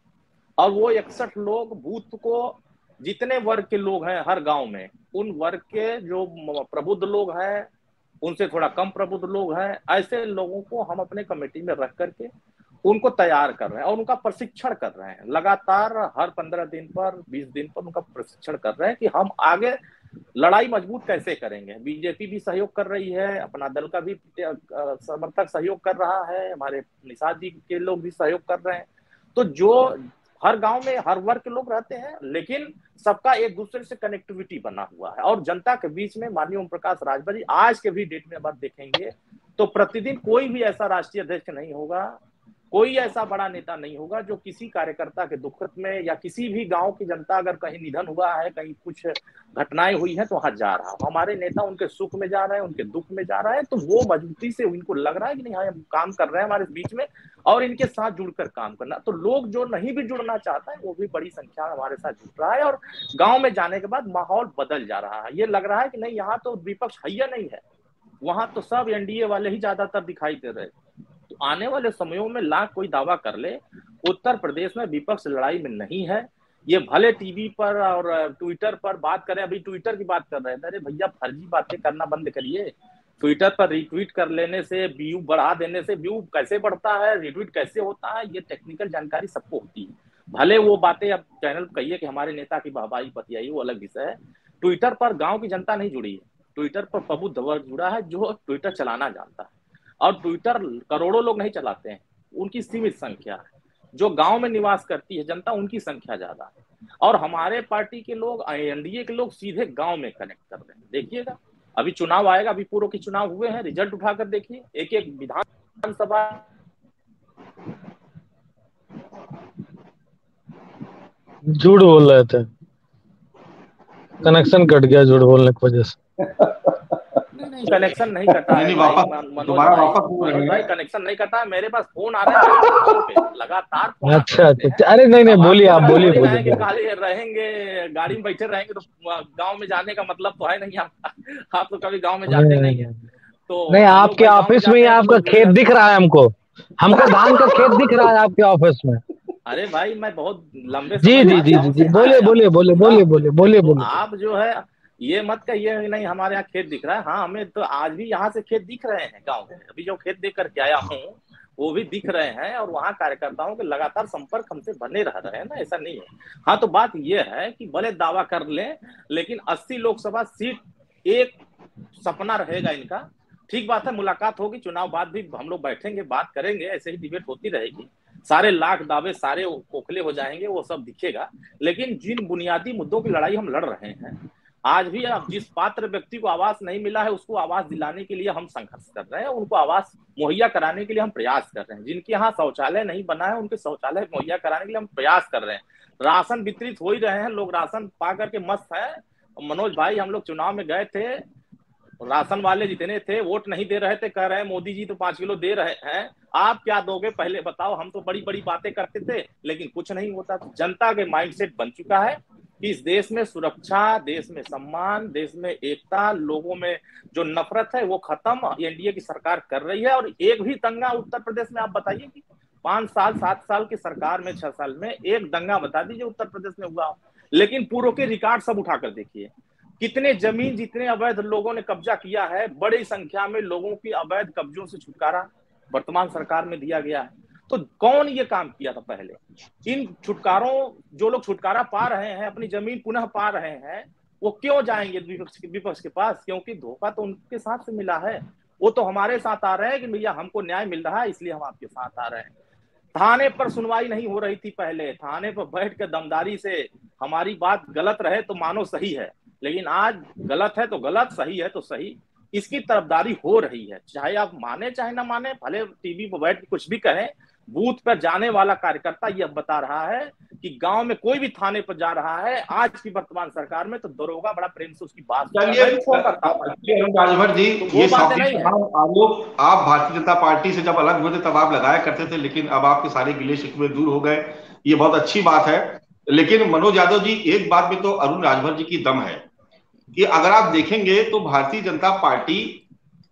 और वो 61 लोग बूथ को, जितने वर्ग के लोग हैं हर गांव में, उन वर्ग के जो प्रबुद्ध लोग हैं, उनसे थोड़ा कम प्रबुद्ध लोग हैं, ऐसे लोगों को हम अपने कमेटी में रख करके उनको तैयार कर रहे हैं और उनका प्रशिक्षण कर रहे हैं। लगातार हर 15 दिन पर, 20 दिन पर उनका प्रशिक्षण कर रहे हैं कि हम आगे लड़ाई मजबूत कैसे करेंगे। बीजेपी भी सहयोग कर रही है, अपना दल का भी समर्थक सहयोग कर रहा है, हमारे निषाद जी के लोग भी सहयोग कर रहे हैं। तो जो हर गांव में हर वर्ग के लोग रहते हैं, लेकिन सबका एक दूसरे से कनेक्टिविटी बना हुआ है और जनता के बीच में माननीय ओम प्रकाश राजभर जी आज के भी डेट में बात देखेंगे तो प्रतिदिन कोई भी ऐसा राष्ट्रीय अध्यक्ष नहीं होगा, कोई ऐसा बड़ा नेता नहीं होगा जो किसी कार्यकर्ता के दुख में या किसी भी गांव की जनता अगर कहीं निधन हुआ है, कहीं कुछ घटनाएं हुई हैं तो वहां जा रहा है। हमारे नेता उनके सुख में जा रहे हैं, उनके दुख में जा रहे हैं, तो वो मजबूती से उनको लग रहा है कि नहीं, हाँ हम काम कर रहे हैं हमारे बीच में और इनके साथ जुड़कर काम करना। तो लोग जो नहीं भी जुड़ना चाहता है वो भी बड़ी संख्या में हमारे साथ जुड़ रहा है और गाँव में जाने के बाद माहौल बदल जा रहा है। ये लग रहा है कि नहीं, यहाँ तो विपक्ष हैया नहीं है, वहां तो सब NDA वाले ही ज्यादातर दिखाई दे रहे। तो आने वाले समयों में लाख कोई दावा कर ले, उत्तर प्रदेश में विपक्ष लड़ाई में नहीं है। ये भले टीवी पर और ट्विटर पर बात करें, अभी ट्विटर की बात कर रहे थे, अरे भैया फर्जी बातें करना बंद करिए। ट्विटर पर रिट्वीट कर लेने से, व्यू बढ़ा देने से, व्यू कैसे बढ़ता है, रिट्वीट कैसे होता है, ये टेक्निकल जानकारी सबको होती है। भले वो बातें अब चैनल कहिए कि हमारे नेता की वाहवाही पतियाई, वो अलग विषय है। ट्विटर पर गाँव की जनता नहीं जुड़ी है, ट्विटर पर प्रबुद्ध वर्ग जुड़ा है जो ट्विटर चलाना जानता है और ट्विटर करोड़ों लोग नहीं चलाते हैं, उनकी सीमित संख्या है। जो गांव में निवास करती है जनता, उनकी संख्या ज्यादा है और हमारे पार्टी के लोग, NDA के लोग सीधे गांव में कनेक्ट कर रहे हैं। देखिएगा अभी चुनाव आएगा, अभी पूर्व के चुनाव हुए हैं, रिजल्ट उठाकर देखिए, एक एक विधानसभा झूठ बोल रहे थे, कनेक्शन कट गया झूठ बोलने की वजह से। कनेक्शन नहीं कटा है मनोज भाई, कनेक्शन नहीं कटा। मेरे पास फोन आ रहा है लगातार। अच्छा, अरे नहीं बोलिए, आप बोलिए। रहेंगे गाड़ी में बैठे रहेंगे तो गांव में जाने का मतलब तो है नहीं, आप तो कभी गांव में जाते नहीं है। तो नहीं, आपके ऑफिस में ही आपका खेत दिख रहा है हमको धान का खेत दिख रहा है आपके ऑफिस में। अरे भाई मैं बहुत लंबे जी समय जी बाद जी गाँव जी से जी, बोलिए आया बोलिए हूँ। बोलिए बोलिए बोलिए बोलिए तो बोलिए। आप जो है ये मत कहिए नहीं हमारे यहाँ खेत दिख रहा है। हाँ, हमें तो आज भी यहाँ से खेत दिख रहे हैं गाँव में। अभी जो खेत देख करके आया हूँ वो भी दिख रहे हैं, और वहाँ कार्यकर्ताओं के लगातार संपर्क हमसे बने रह रहे हैं ना, ऐसा नहीं है। हाँ, तो बात ये है कि भले दावा कर लें, लेकिन 80 लोकसभा सीट एक सपना रहेगा इनका। ठीक बात है, मुलाकात होगी, चुनाव बाद भी हम लोग बैठेंगे, बात करेंगे, ऐसे ही डिबेट होती रहेगी। सारे लाख दावे सारे खोखले हो जाएंगे, वो सब दिखेगा। लेकिन जिन बुनियादी मुद्दों की लड़ाई हम लड़ रहे हैं, आज भी अब जिस पात्र व्यक्ति को आवास नहीं मिला है उसको आवास दिलाने के लिए हम संघर्ष कर रहे हैं, उनको आवास मुहैया कराने के लिए हम प्रयास कर रहे हैं। जिनके यहाँ शौचालय नहीं बना है उनके शौचालय मुहैया कराने के लिए हम प्रयास कर रहे हैं। राशन वितरित हो ही रहे हैं, लोग राशन पा करके मस्त है। मनोज भाई, हम लोग चुनाव में गए थे, राशन वाले जितने थे वोट नहीं दे रहे थे, कह रहे हैं मोदी जी तो 5 किलो दे रहे हैं, आप क्या दोगे पहले बताओ। हम तो बड़ी बड़ी बातें करते थे लेकिन कुछ नहीं होता। जनता के माइंडसेट बन चुका है कि इस देश में सुरक्षा, देश में सम्मान, देश में एकता, लोगों में जो नफरत है वो खत्म एनडीए की सरकार कर रही है। और एक भी दंगा उत्तर प्रदेश में आप बताइए कि 5 साल 7 साल की सरकार में 6 साल में एक दंगा बता दीजिए उत्तर प्रदेश में हुआ। लेकिन पूर्व के रिकॉर्ड सब उठाकर देखिए, कितने जमीन जितने अवैध लोगों ने कब्जा किया है, बड़ी संख्या में लोगों की अवैध कब्जों से छुटकारा वर्तमान सरकार में दिया गया है। तो कौन ये काम किया था पहले? इन छुटकारों, जो लोग छुटकारा पा रहे हैं, अपनी जमीन पुनः पा रहे हैं, वो क्यों जाएंगे विपक्ष के पास? क्योंकि धोखा तो उनके साथ से मिला है। वो तो हमारे साथ आ रहे हैं कि भैया हमको न्याय मिल रहा है इसलिए हम आपके साथ आ रहे हैं। थाने पर सुनवाई नहीं हो रही थी पहले, थाने पर बैठ कर दमदारी से हमारी बात गलत रहे तो मानो सही है, लेकिन आज गलत है तो गलत, सही है तो सही, इसकी तरफदारी हो रही है। चाहे आप माने चाहे ना माने, भले टीवी पर बैठ के कुछ भी कहें, बूथ पर जाने वाला कार्यकर्ता यह बता रहा है कि गांव में कोई भी थाने पर जा रहा है आज की वर्तमान सरकार में तो दरोगा बड़ा प्रेम से उसकी बात राजभर जी, ये आरोप आप भारतीय जनता पार्टी से जब अलग हुए थे तब आप लगाया करते थे, लेकिन अब आपके सारे गिले शिकवे दूर हो गए, ये बहुत अच्छी बात है। लेकिन मनोज यादव जी, एक बात में तो अरुण राजभर जी की दम है कि अगर आप देखेंगे तो भारतीय जनता पार्टी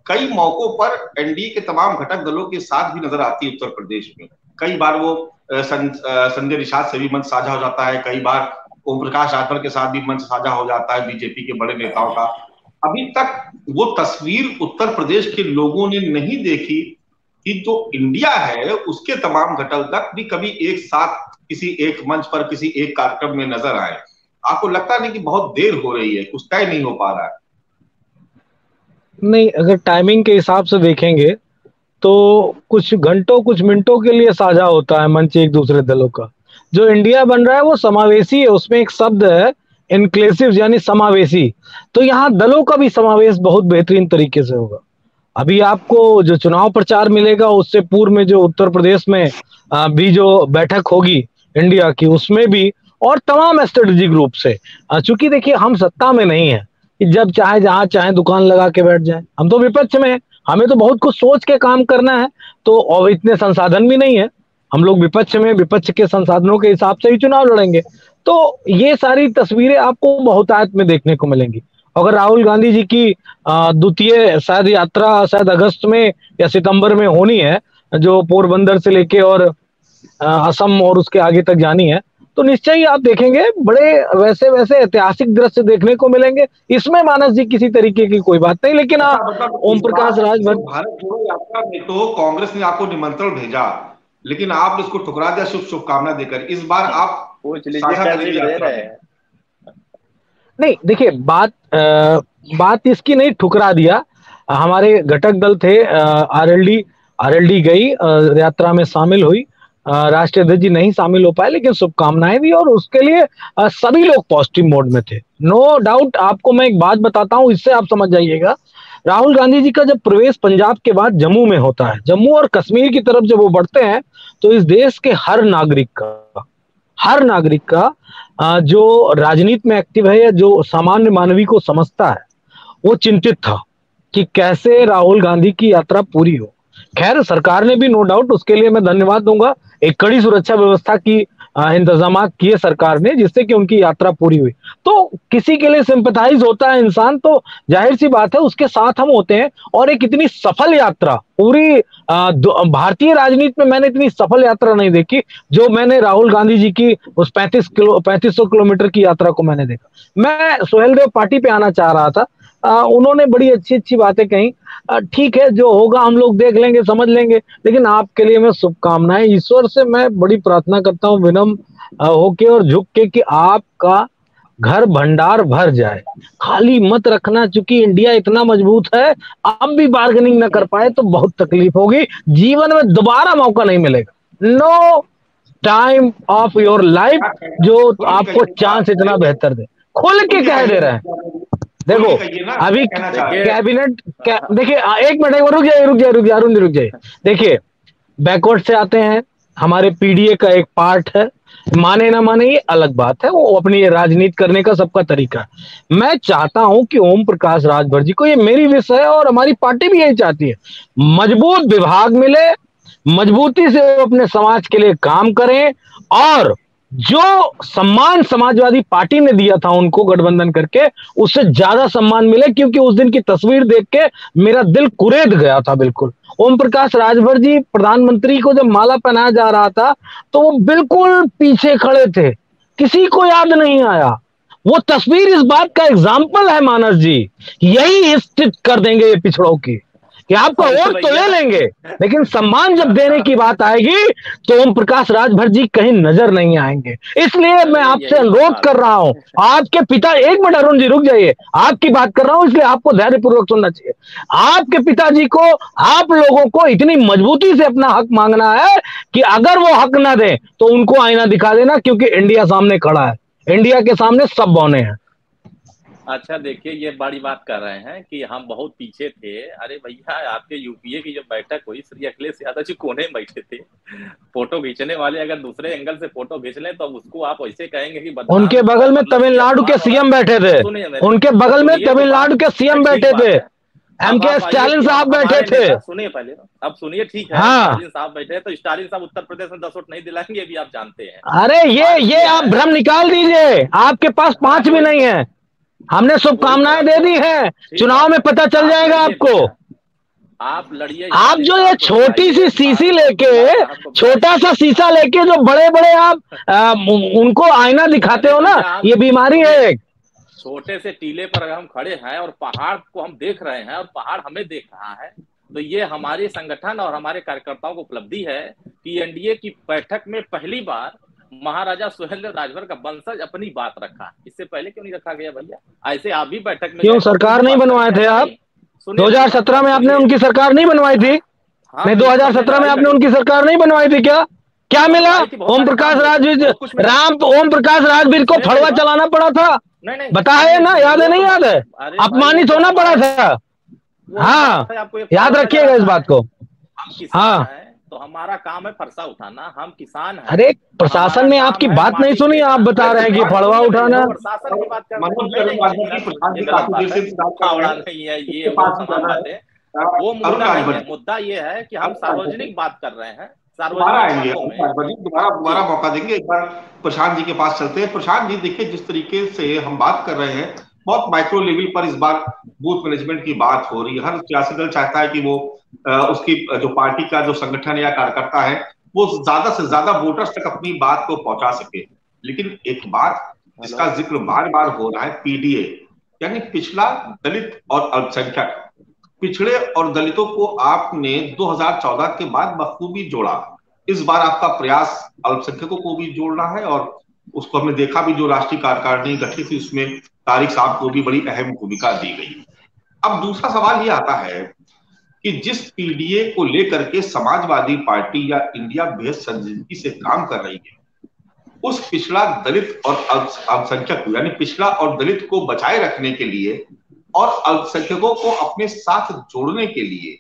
कई मौकों पर एनडीए के तमाम घटक दलों के साथ भी नजर आती है उत्तर प्रदेश में। कई बार वो संजय निषाद से भी मंच साझा हो जाता है, कई बार ओम प्रकाश राजभर के साथ भी मंच साझा हो जाता है बीजेपी के बड़े नेताओं का। अभी तक वो तस्वीर उत्तर प्रदेश के लोगों ने नहीं देखी कि जो इंडिया है उसके तमाम घटक भी कभी एक साथ किसी एक मंच पर किसी एक कार्यक्रम में नजर आए। आपको लगता नहीं कि बहुत देर हो रही है, कुछ तय नहीं हो पा रहा है? नहीं, अगर टाइमिंग के हिसाब से देखेंगे तो कुछ घंटों कुछ मिनटों के लिए साझा होता है मंच एक दूसरे दलों का। जो इंडिया बन रहा है वो समावेशी है, उसमें एक शब्द है इंक्लूसिव यानी समावेशी। तो यहाँ दलों का भी समावेश बहुत बेहतरीन तरीके से होगा। अभी आपको जो चुनाव प्रचार मिलेगा उससे पूर्व में जो उत्तर प्रदेश में भी जो बैठक होगी इंडिया की, उसमें भी और तमाम स्ट्रेटेजिक रूप से, चूंकि देखिए हम सत्ता में नहीं है कि जब चाहे जहां चाहे दुकान लगा के बैठ जाए, हम तो विपक्ष में हैं, हमें तो बहुत कुछ सोच के काम करना है। तो और इतने संसाधन भी नहीं है, हम लोग विपक्ष में, विपक्ष के संसाधनों के हिसाब से ही चुनाव लड़ेंगे। तो ये सारी तस्वीरें आपको बहुतायत में देखने को मिलेंगी। अगर राहुल गांधी जी की द्वितीय शायद यात्रा शायद अगस्त में या सितंबर में होनी है, जो पोरबंदर से लेके और असम और उसके आगे तक जानी है, तो निश्चय ही आप देखेंगे बड़े वैसे वैसे ऐतिहासिक दृश्य देखने को मिलेंगे। इसमें मानस जी किसी तरीके की कोई बात नहीं। लेकिन ओम प्रकाश राजभर, भारत जोड़ो यात्रा में तो कांग्रेस ने आपको निमंत्रण भेजा, लेकिन आपने इसको ठुकरा दिया शुभकामना देकर। इस बार आप नहीं, देखिए बात इसकी नहीं ठुकरा दिया। हमारे घटक दल थे, आरएलडी गई, यात्रा में शामिल हुई, राष्ट्रीय अध्यक्ष जी नहीं शामिल हो पाए, लेकिन शुभकामनाएं दी और उसके लिए सभी लोग पॉजिटिव मोड में थे, नो डाउट। आपको मैं एक बात बताता हूं, इससे आप समझ जाइएगा। राहुल गांधी जी का जब प्रवेश पंजाब के बाद जम्मू में होता है, जम्मू और कश्मीर की तरफ जब वो बढ़ते हैं, तो इस देश के हर नागरिक का जो राजनीति में एक्टिव है या जो सामान्य मानवी को समझता है, वो चिंतित था कि कैसे राहुल गांधी की यात्रा पूरी हो। खैर सरकार ने भी नो डाउट, उसके लिए मैं धन्यवाद दूंगा, एक कड़ी सुरक्षा व्यवस्था की इंतजामात किए सरकार ने, जिससे कि उनकी यात्रा पूरी हुई। तो किसी के लिए सिंपैथाइज होता है इंसान, तो जाहिर सी बात है उसके साथ हम होते हैं। और एक इतनी सफल यात्रा पूरी भारतीय राजनीति में मैंने इतनी सफल यात्रा नहीं देखी जो मैंने राहुल गांधी जी की उस 3500 किलोमीटर की यात्रा को मैंने देखा। मैं सुहेलदेव पार्टी पे आना चाह रहा था। उन्होंने बड़ी अच्छी अच्छी बातें कही। ठीक है, जो होगा हम लोग देख लेंगे, समझ लेंगे। लेकिन आपके लिए मैं शुभकामनाएं, ईश्वर से मैं बड़ी प्रार्थना करता हूं विनम्र होके और झुक के कि आपका घर भंडार भर जाए। खाली मत रखना, क्योंकि इंडिया इतना मजबूत है, अब भी बार्गेनिंग ना कर पाए तो बहुत तकलीफ होगी। जीवन में दोबारा मौका नहीं मिलेगा। No time of your life जो आपको चांस इतना बेहतर दे। खुल के कह दे रहे हैं। देखो अभी कैबिनेट देखिए, एक मिनट रुक जाइए अरुण जी रुक जाइए। देखिए, बैकवर्ड से आते हैं, हमारे पीडीए का एक पार्ट है, माने ना माने ये अलग बात है, वो अपनी राजनीति करने का सबका तरीका है। मैं चाहता हूं कि ओम प्रकाश राजभर जी को, ये मेरी विश है और हमारी पार्टी भी यही चाहती है, मजबूत विभाग मिले, मजबूती से वो अपने समाज के लिए काम करें। और जो सम्मान समाजवादी पार्टी ने दिया था उनको गठबंधन करके, उससे ज्यादा सम्मान मिले। क्योंकि उस दिन की तस्वीर देख के मेरा दिल कुरेद गया था बिल्कुल। ओम प्रकाश राजभर जी प्रधानमंत्री को जब माला पहनाया जा रहा था तो वो बिल्कुल पीछे खड़े थे, किसी को याद नहीं आया। वो तस्वीर इस बात का एग्जाम्पल है मानस जी, यही स्थित कर देंगे ये पिछड़ों की कि आपको वोट तो ले लेंगे, लेकिन सम्मान जब देने की बात आएगी तो ओम प्रकाश राजभर जी कहीं नजर नहीं आएंगे। इसलिए मैं आपसे अनुरोध कर रहा हूं, आपके पिता, एक मिनट अरुण जी रुक जाइए, आपकी बात कर रहा हूं इसलिए आपको धैर्यपूर्वक सुनना चाहिए। आपके पिताजी को, आप लोगों को इतनी मजबूती से अपना हक मांगना है कि अगर वो हक ना दे तो उनको आईना दिखा देना, क्योंकि इंडिया सामने खड़ा है, इंडिया के सामने सब बौने हैं। अच्छा देखिए, ये बड़ी बात कर रहे हैं कि हम बहुत पीछे थे। अरे भैया, आपके यूपीए की जब बैठक हुई, श्री अखिलेश यादव जी कोने में बैठे थे। फोटो खींचने वाले अगर दूसरे एंगल से फोटो खींच लें तो उसको आप ऐसे कहेंगे कि उनके बगल में तमिलनाडु के सीएम बैठे थे, उनके बगल में तमिलनाडु के सीएम बैठे थे, एमके स्टालिन साहब बैठे थे। सुनिए पहले, अब सुनिए, ठीक है, हाँ। स्टालिन साहब बैठे तो स्टालिन साहब उत्तर प्रदेश में 10 वोट नहीं दिलाएंगे, भी आप जानते हैं। अरे ये आप भ्रम निकाल दीजिए, आपके पास 5 भी नहीं है। हमने शुभकामनाएं दे दी हैं, चुनाव में पता चल जाएगा आपको। आप लड़िए। आप जो ये छोटी सी शीशी लेके, छोटा सा शीशा लेके जो बड़े बड़े आप उनको आईना दिखाते हो ना, ये बीमारी है एक। छोटे से टीले पर अगर हम खड़े हैं और पहाड़ को हम देख रहे हैं और पहाड़ हमें देख रहा है, तो ये हमारे संगठन और हमारे कार्यकर्ताओं को उपलब्धि है कि एनडीए की बैठक में पहली बार महाराजा सुहेलदेव राजभर का वंशज अपनी बात रखा। इससे पहले क्यों नहीं रखा गया भैया? ऐसे आप भी बैठक में क्यों सरकार नहीं बनवाए थे आप? 2017 में आपने उनकी सरकार नहीं बनवाई थी? नहीं, 2017 में आपने उनकी सरकार नहीं बनवाई थी क्या? क्या मिला? ओम प्रकाश राजवीर को फड़वा चलाना पड़ा था, बताए ना, याद है नहीं याद है? अपमानित होना पड़ा था। हाँ, याद रखिएगा इस बात को। हाँ, तो हमारा काम है फरसा उठाना, हम किसान हैं। अरे प्रशासन ने आपकी बात नहीं सुनी, आप बता रहे हैं कि फड़वा उठाना। प्रशासन की बात कर नहीं है, ये वो मुद्दा नहीं है। मुद्दा ये है कि हम सार्वजनिक बात कर रहे हैं, दोबारा मौका देंगे। एक बार प्रशांत जी के पास चलते हैं। प्रशांत जी, देखिए जिस तरीके से हम बात कर रहे हैं, बहुत माइक्रो लेवल पर इस बार बूथ मैनेजमेंट की बात हो रही है। हर सियासी दल चाहता है कि वो उसकी जो पार्टी का जो संगठन या कार्यकर्ता है वो ज्यादा से ज्यादा वोटर्स तक अपनी बात को पहुंचा सके। लेकिन एक बात जिसका जिक्र बार बार हो रहा है, पीडीए यानी पिछड़ा, दलित और अल्पसंख्यक। पिछड़े और दलितों को आपने 2014 के बाद बखूबी जोड़ा। इस बार आपका प्रयास अल्पसंख्यकों को भी जोड़ना है, और उसको हमने देखा भी, जो राष्ट्रीय कार्यकारिणी गठित थी उसमें तारिक साहब को भी बड़ी अहम भूमिका दी गई। अब दूसरा सवाल ये आता है कि जिस पीडीए को लेकर के समाजवादी पार्टी या इंडिया बेहद संजीदगी से काम कर रही है, उस पिछड़ा, दलित और अल्पसंख्यक यानी पिछड़ा और दलित को बचाए रखने के लिए और अल्पसंख्यकों को अपने साथ जोड़ने के लिए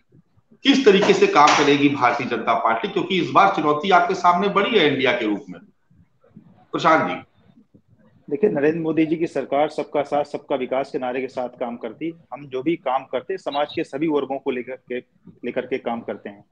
किस तरीके से काम करेगी भारतीय जनता पार्टी? क्योंकि इस बार चुनौती आपके सामने बड़ी है इंडिया के रूप में। प्रशांत जी, देखिए, नरेंद्र मोदी जी की सरकार सबका साथ सबका विकास के नारे के साथ काम करती। हम जो भी काम करते समाज के सभी वर्गों को लेकर के काम करते हैं।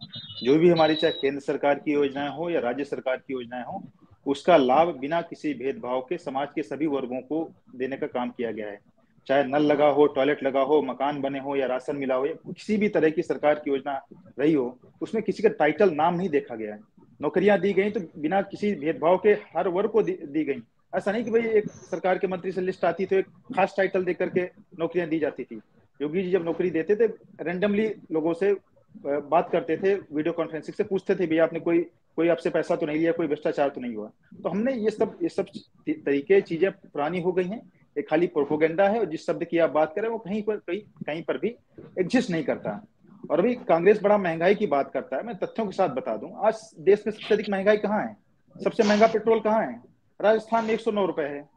जो भी हमारी चाहे केंद्र सरकार की योजनाएं हो या राज्य सरकार की योजनाएं हो, उसका लाभ बिना किसी भेदभाव के समाज के सभी वर्गों को देने का काम किया गया है। चाहे नल लगा हो, टॉयलेट लगा हो, मकान बने हो, या राशन मिला हो, या किसी भी तरह की सरकार की योजना रही हो, उसमें किसी का टाइटल नाम नहीं देखा गया है। नौकरियां दी गई तो बिना किसी भेदभाव के हर वर्ग को दी गई। ऐसा नहीं कि भाई एक सरकार के मंत्री से लिस्ट आती तो एक खास टाइटल दे करके नौकरियां दी जाती थी। योगी जी जब नौकरी देते थे, रेंडमली लोगों से बात करते थे, वीडियो कॉन्फ्रेंसिंग से पूछते थे, भैया आपने कोई आपसे पैसा तो नहीं लिया, कोई भ्रष्टाचार तो नहीं हुआ। तो हमने ये सब तरीके चीजें पुरानी हो गई हैं। ये खाली प्रोपोगेंडा है, और जिस शब्द की आप बात करें वो कहीं पर भी एग्जिस्ट नहीं करता। और अभी कांग्रेस बड़ा महंगाई की बात करता है। मैं तथ्यों के साथ बता दूं, आज देश में सबसे अधिक महंगाई कहाँ है? सबसे महंगा पेट्रोल कहाँ है? राजस्थान में 109 रुपए है,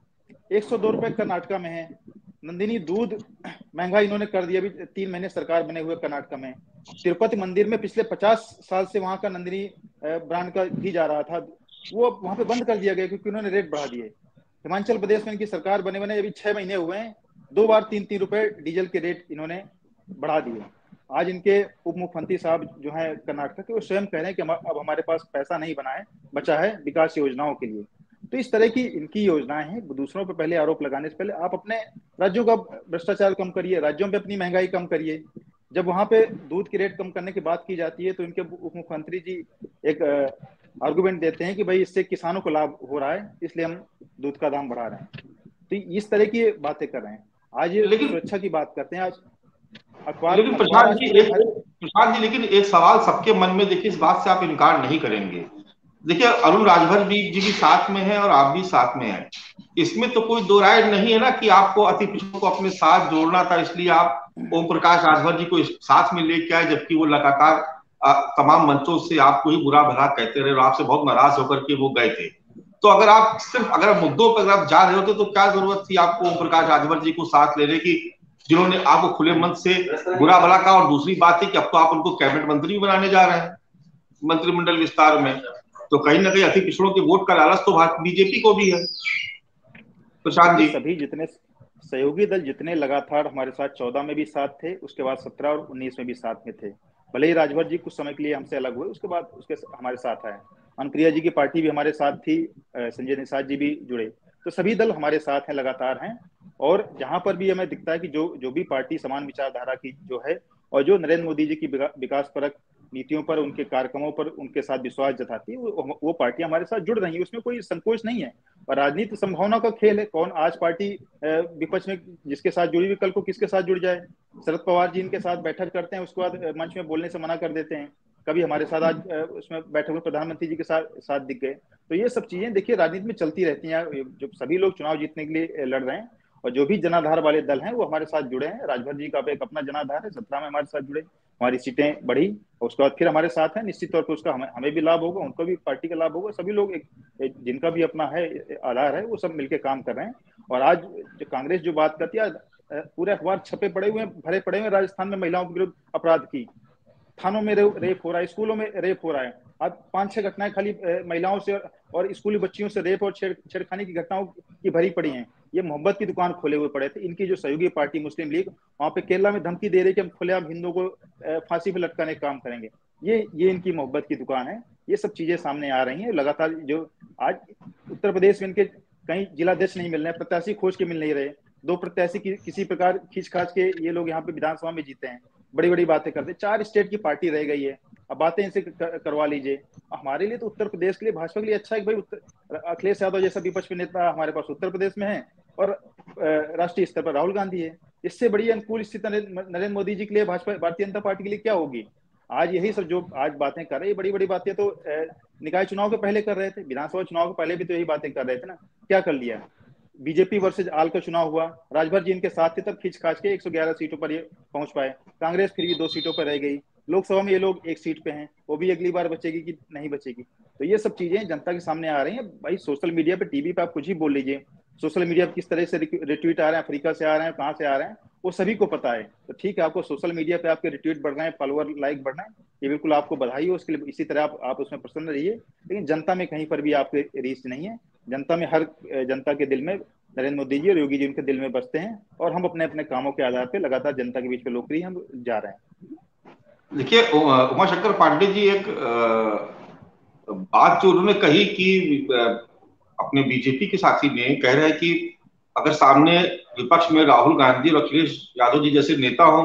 102 रुपए कर्नाटका में है। नंदिनी दूध महंगा इन्होंने कर दिया अभी 3 महीने सरकार बने हुए कर्नाटका में। तिरुपति मंदिर में पिछले 50 साल से वहां का नंदिनी ब्रांड का घी जा रहा था, वो वहां पे बंद कर दिया गया क्योंकि उन्होंने रेट बढ़ा दिए। हिमाचल प्रदेश में इनकी सरकार बने अभी 6 महीने हुए हैं, 2 बार 3-3 रुपए डीजल के रेट इन्होंने बढ़ा दिए। आज इनके उप मुख्यमंत्री साहब जो है कर्नाटक के, वो स्वयं कह रहे हैं कि अब हमारे पास पैसा नहीं बचा है विकास योजनाओं के लिए। तो इस तरह की इनकी योजनाएं हैं। दूसरों पर पहले आरोप लगाने से पहले आप अपने राज्यों का भ्रष्टाचार कम करिए, राज्यों पे अपनी महंगाई कम करिए। जब वहां पे दूध की रेट कम करने की बात की जाती है तो इनके उप मुख्यमंत्री जी एक आर्गुमेंट देते हैं कि भाई इससे किसानों को लाभ हो रहा है, इसलिए हम दूध का दाम बढ़ा रहे हैं। तो इस तरह की बातें कर रहे हैं। आज सुरक्षा की बात करते हैं। आज लेकिन प्रशांत जी, लेकिन एक सवाल सबके मन में, देखिए इस बात से आप इनकार नहीं करेंगे। देखिए अरुण राजभर जी भी साथ में है और आप भी साथ में हैं, इसमें तो कोई दो राय नहीं है ना कि आपको अति पिछड़ों को अपने साथ जोड़ना था, इसलिए आप ओम प्रकाश राजभर जी को साथ में लेके आए, जबकि वो लगातार तमाम मंचों से आपको ही बुरा भला कहते रहे और आपसे बहुत नाराज होकर के वो गए थे। तो अगर आप अगर मुद्दों पर आप जा रहे होते तो क्या जरूरत थी आपको ओम प्रकाश राजभर जी को साथ लेने की, जिन्होंने आपको खुले मन से बुरा भला कहा? और दूसरी बात है कि अब तो आप उनको कैबिनेट मंत्री बनाने जा रहे हैं मंत्रिमंडल विस्तार में, तो कहीं ना कहीं अति पिछड़ों के वोट का लालच तो बीजेपी को भी है। प्रशांत जी, सभी जितने सहयोगी दल जितने लगातार हमारे साथ 14 में भी साथ थे, उसके बाद 17 और 19 में भी साथ में थे। भले ही राजभर जी कुछ समय के लिए हमसे अलग हुए, उसके बाद उसके हमारे साथ आए। अनुप्रिया जी की पार्टी भी हमारे साथ थी, संजय निषाद जी भी जुड़े। तो सभी दल हमारे साथ हैं, लगातार हैं। और जहां पर भी हमें दिखता है कि जो भी पार्टी समान विचारधारा की जो है, और जो नरेंद्र मोदी जी की विकास परक नीतियों पर, उनके कार्यक्रमों पर उनके साथ विश्वास जताती है, वो पार्टी हमारे साथ जुड़ रही है। उसमें कोई संकोच नहीं है। और राजनीति संभावना का खेल है। कौन आज पार्टी विपक्ष में जिसके साथ जुड़ी हुई, कल को किसके साथ जुड़ जाए। शरद पवार जी इनके साथ बैठक करते हैं, उसके बाद मंच में बोलने से मना कर देते हैं। कभी हमारे साथ आज उसमें बैठे हुए प्रधानमंत्री जी के साथ दिख गए। तो ये सब चीजें देखिए राजनीति में चलती रहती हैं। जो सभी लोग चुनाव जीतने के लिए लड़ रहे हैं, और जो भी जनाधार वाले दल हैं वो हमारे साथ जुड़े हैं। राजभर जी का एक अपना जनाधार है, 17 में हमारे साथ जुड़े, हमारी सीटें बढ़ी, और उसके बाद फिर हमारे साथ है। निश्चित तौर पर उसका हमें भी लाभ होगा, उनको भी पार्टी का लाभ होगा। सभी लोग एक जिनका भी अपना है आधार है, वो सब मिलकर काम कर रहे हैं। और आज जो कांग्रेस जो बात करती है, पूरे अखबार छपे पड़े हुए, भरे पड़े हुए राजस्थान में महिलाओं के विरुद्ध अपराध की, थानों में रेप हो रहा है, स्कूलों में रेप हो रहा है। आज 5-6 घटनाएं खाली महिलाओं से और स्कूली बच्चियों से रेप और छेड़खानी की घटनाओं की भरी पड़ी हैं। ये मोहब्बत की दुकान खोले हुए पड़े थे। इनकी जो सहयोगी पार्टी मुस्लिम लीग वहां पे केरला में धमकी दे रही कि हम खुलेआम हिंदुओं को फांसी पे लटकाने का काम करेंगे। ये इनकी मोहब्बत की दुकान है। ये सब चीजें सामने आ रही हैं लगातार। जो आज उत्तर प्रदेश में इनके कहीं जिलाध्यक्ष नहीं मिल रहे, प्रत्याशी खोज के मिल नहीं रहे। 2 प्रत्याशी किसी प्रकार खींच खाच के ये लोग यहाँ पे विधानसभा में जीते हैं, बड़ी बड़ी बातें करते। 4 स्टेट की पार्टी रह गई है, अब बातें इनसे करवा लीजिए। हमारे लिए तो उत्तर प्रदेश के लिए, भाजपा के लिए अच्छा है कि भाई अखिलेश यादव जैसा विपक्ष में नेता हमारे पास उत्तर प्रदेश में है, और राष्ट्रीय स्तर पर राहुल गांधी है। इससे बड़ी अनुकूल स्थिति नरेंद्र मोदी जी के लिए, भाजपा भारतीय जनता पार्टी के लिए क्या होगी? आज यही सब जो आज बातें कर रहे हैं, बड़ी बड़ी बातें तो निकाय चुनाव के पहले कर रहे थे, विधानसभा चुनाव के पहले भी तो यही बातें कर रहे थे ना। क्या कर लिया? बीजेपी वर्सेज आल का चुनाव हुआ, राजभर जी इनके साथ थे, तब खींच खाच के 111 सीटों पर ये पहुंच पाए। कांग्रेस फिर भी 2 सीटों पर रह गई। लोकसभा में ये लोग 1 सीट पे हैं, वो भी अगली बार बचेगी कि नहीं बचेगी। तो ये सब चीजें जनता के सामने आ रही हैं। भाई सोशल मीडिया पे, टीवी पे आप कुछ ही बोल लीजिए, सोशल मीडिया पे किस तरह से रिट्वीट आ रहे हैं, अफ्रीका से आ रहे हैं, कहाँ से आ रहे हैं, वो सभी को पता है। तो ठीक है, आपको सोशल मीडिया पे आपके रिट्वीट बढ़ रहे हैं, फॉलोअर लाइक बढ़ रहे हैं, ये बिल्कुल आपको बधाई हो, उसके लिए इसी तरह आप उसमें प्रसन्न रहिए। लेकिन जनता में कहीं पर भी आपके रीच नहीं है। जनता में, हर जनता के दिल में नरेंद्र मोदी जी और योगी जी उनके दिल में बसते हैं, और हम अपने अपने कामों के आधार पर लगातार जनता के बीच में लोकप्रिय हम जा रहे हैं। देखिए उमाशंकर पांडे जी, एक बात जो उन्होंने कही कि अपने बीजेपी के साथी ने कह रहे हैं कि अगर सामने विपक्ष में राहुल गांधी और अखिलेश यादव जी जैसे नेता हो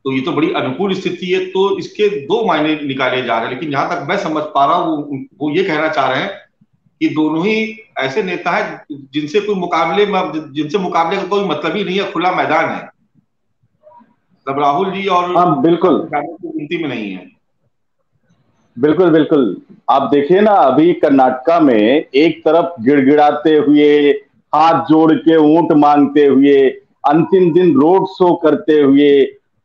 तो ये तो बड़ी अनुकूल स्थिति है, तो इसके दो मायने निकाले जा रहे हैं। लेकिन जहां तक मैं समझ पा रहा हूँ वो ये कहना चाह रहे हैं कि दोनों ही ऐसे नेता हैं जिनसे मुकाबले का कोई मतलब ही नहीं है, खुला मैदान है। तब राहुल जी और हाँ बिल्कुल गिनती में नहीं है। बिल्कुल बिल्कुल, आप देखिए ना, अभी कर्नाटका में एक तरफ गिड़गिड़ाते हुए, हाथ जोड़ के वोट मांगते हुए, अंतिम दिन रोड शो करते हुए,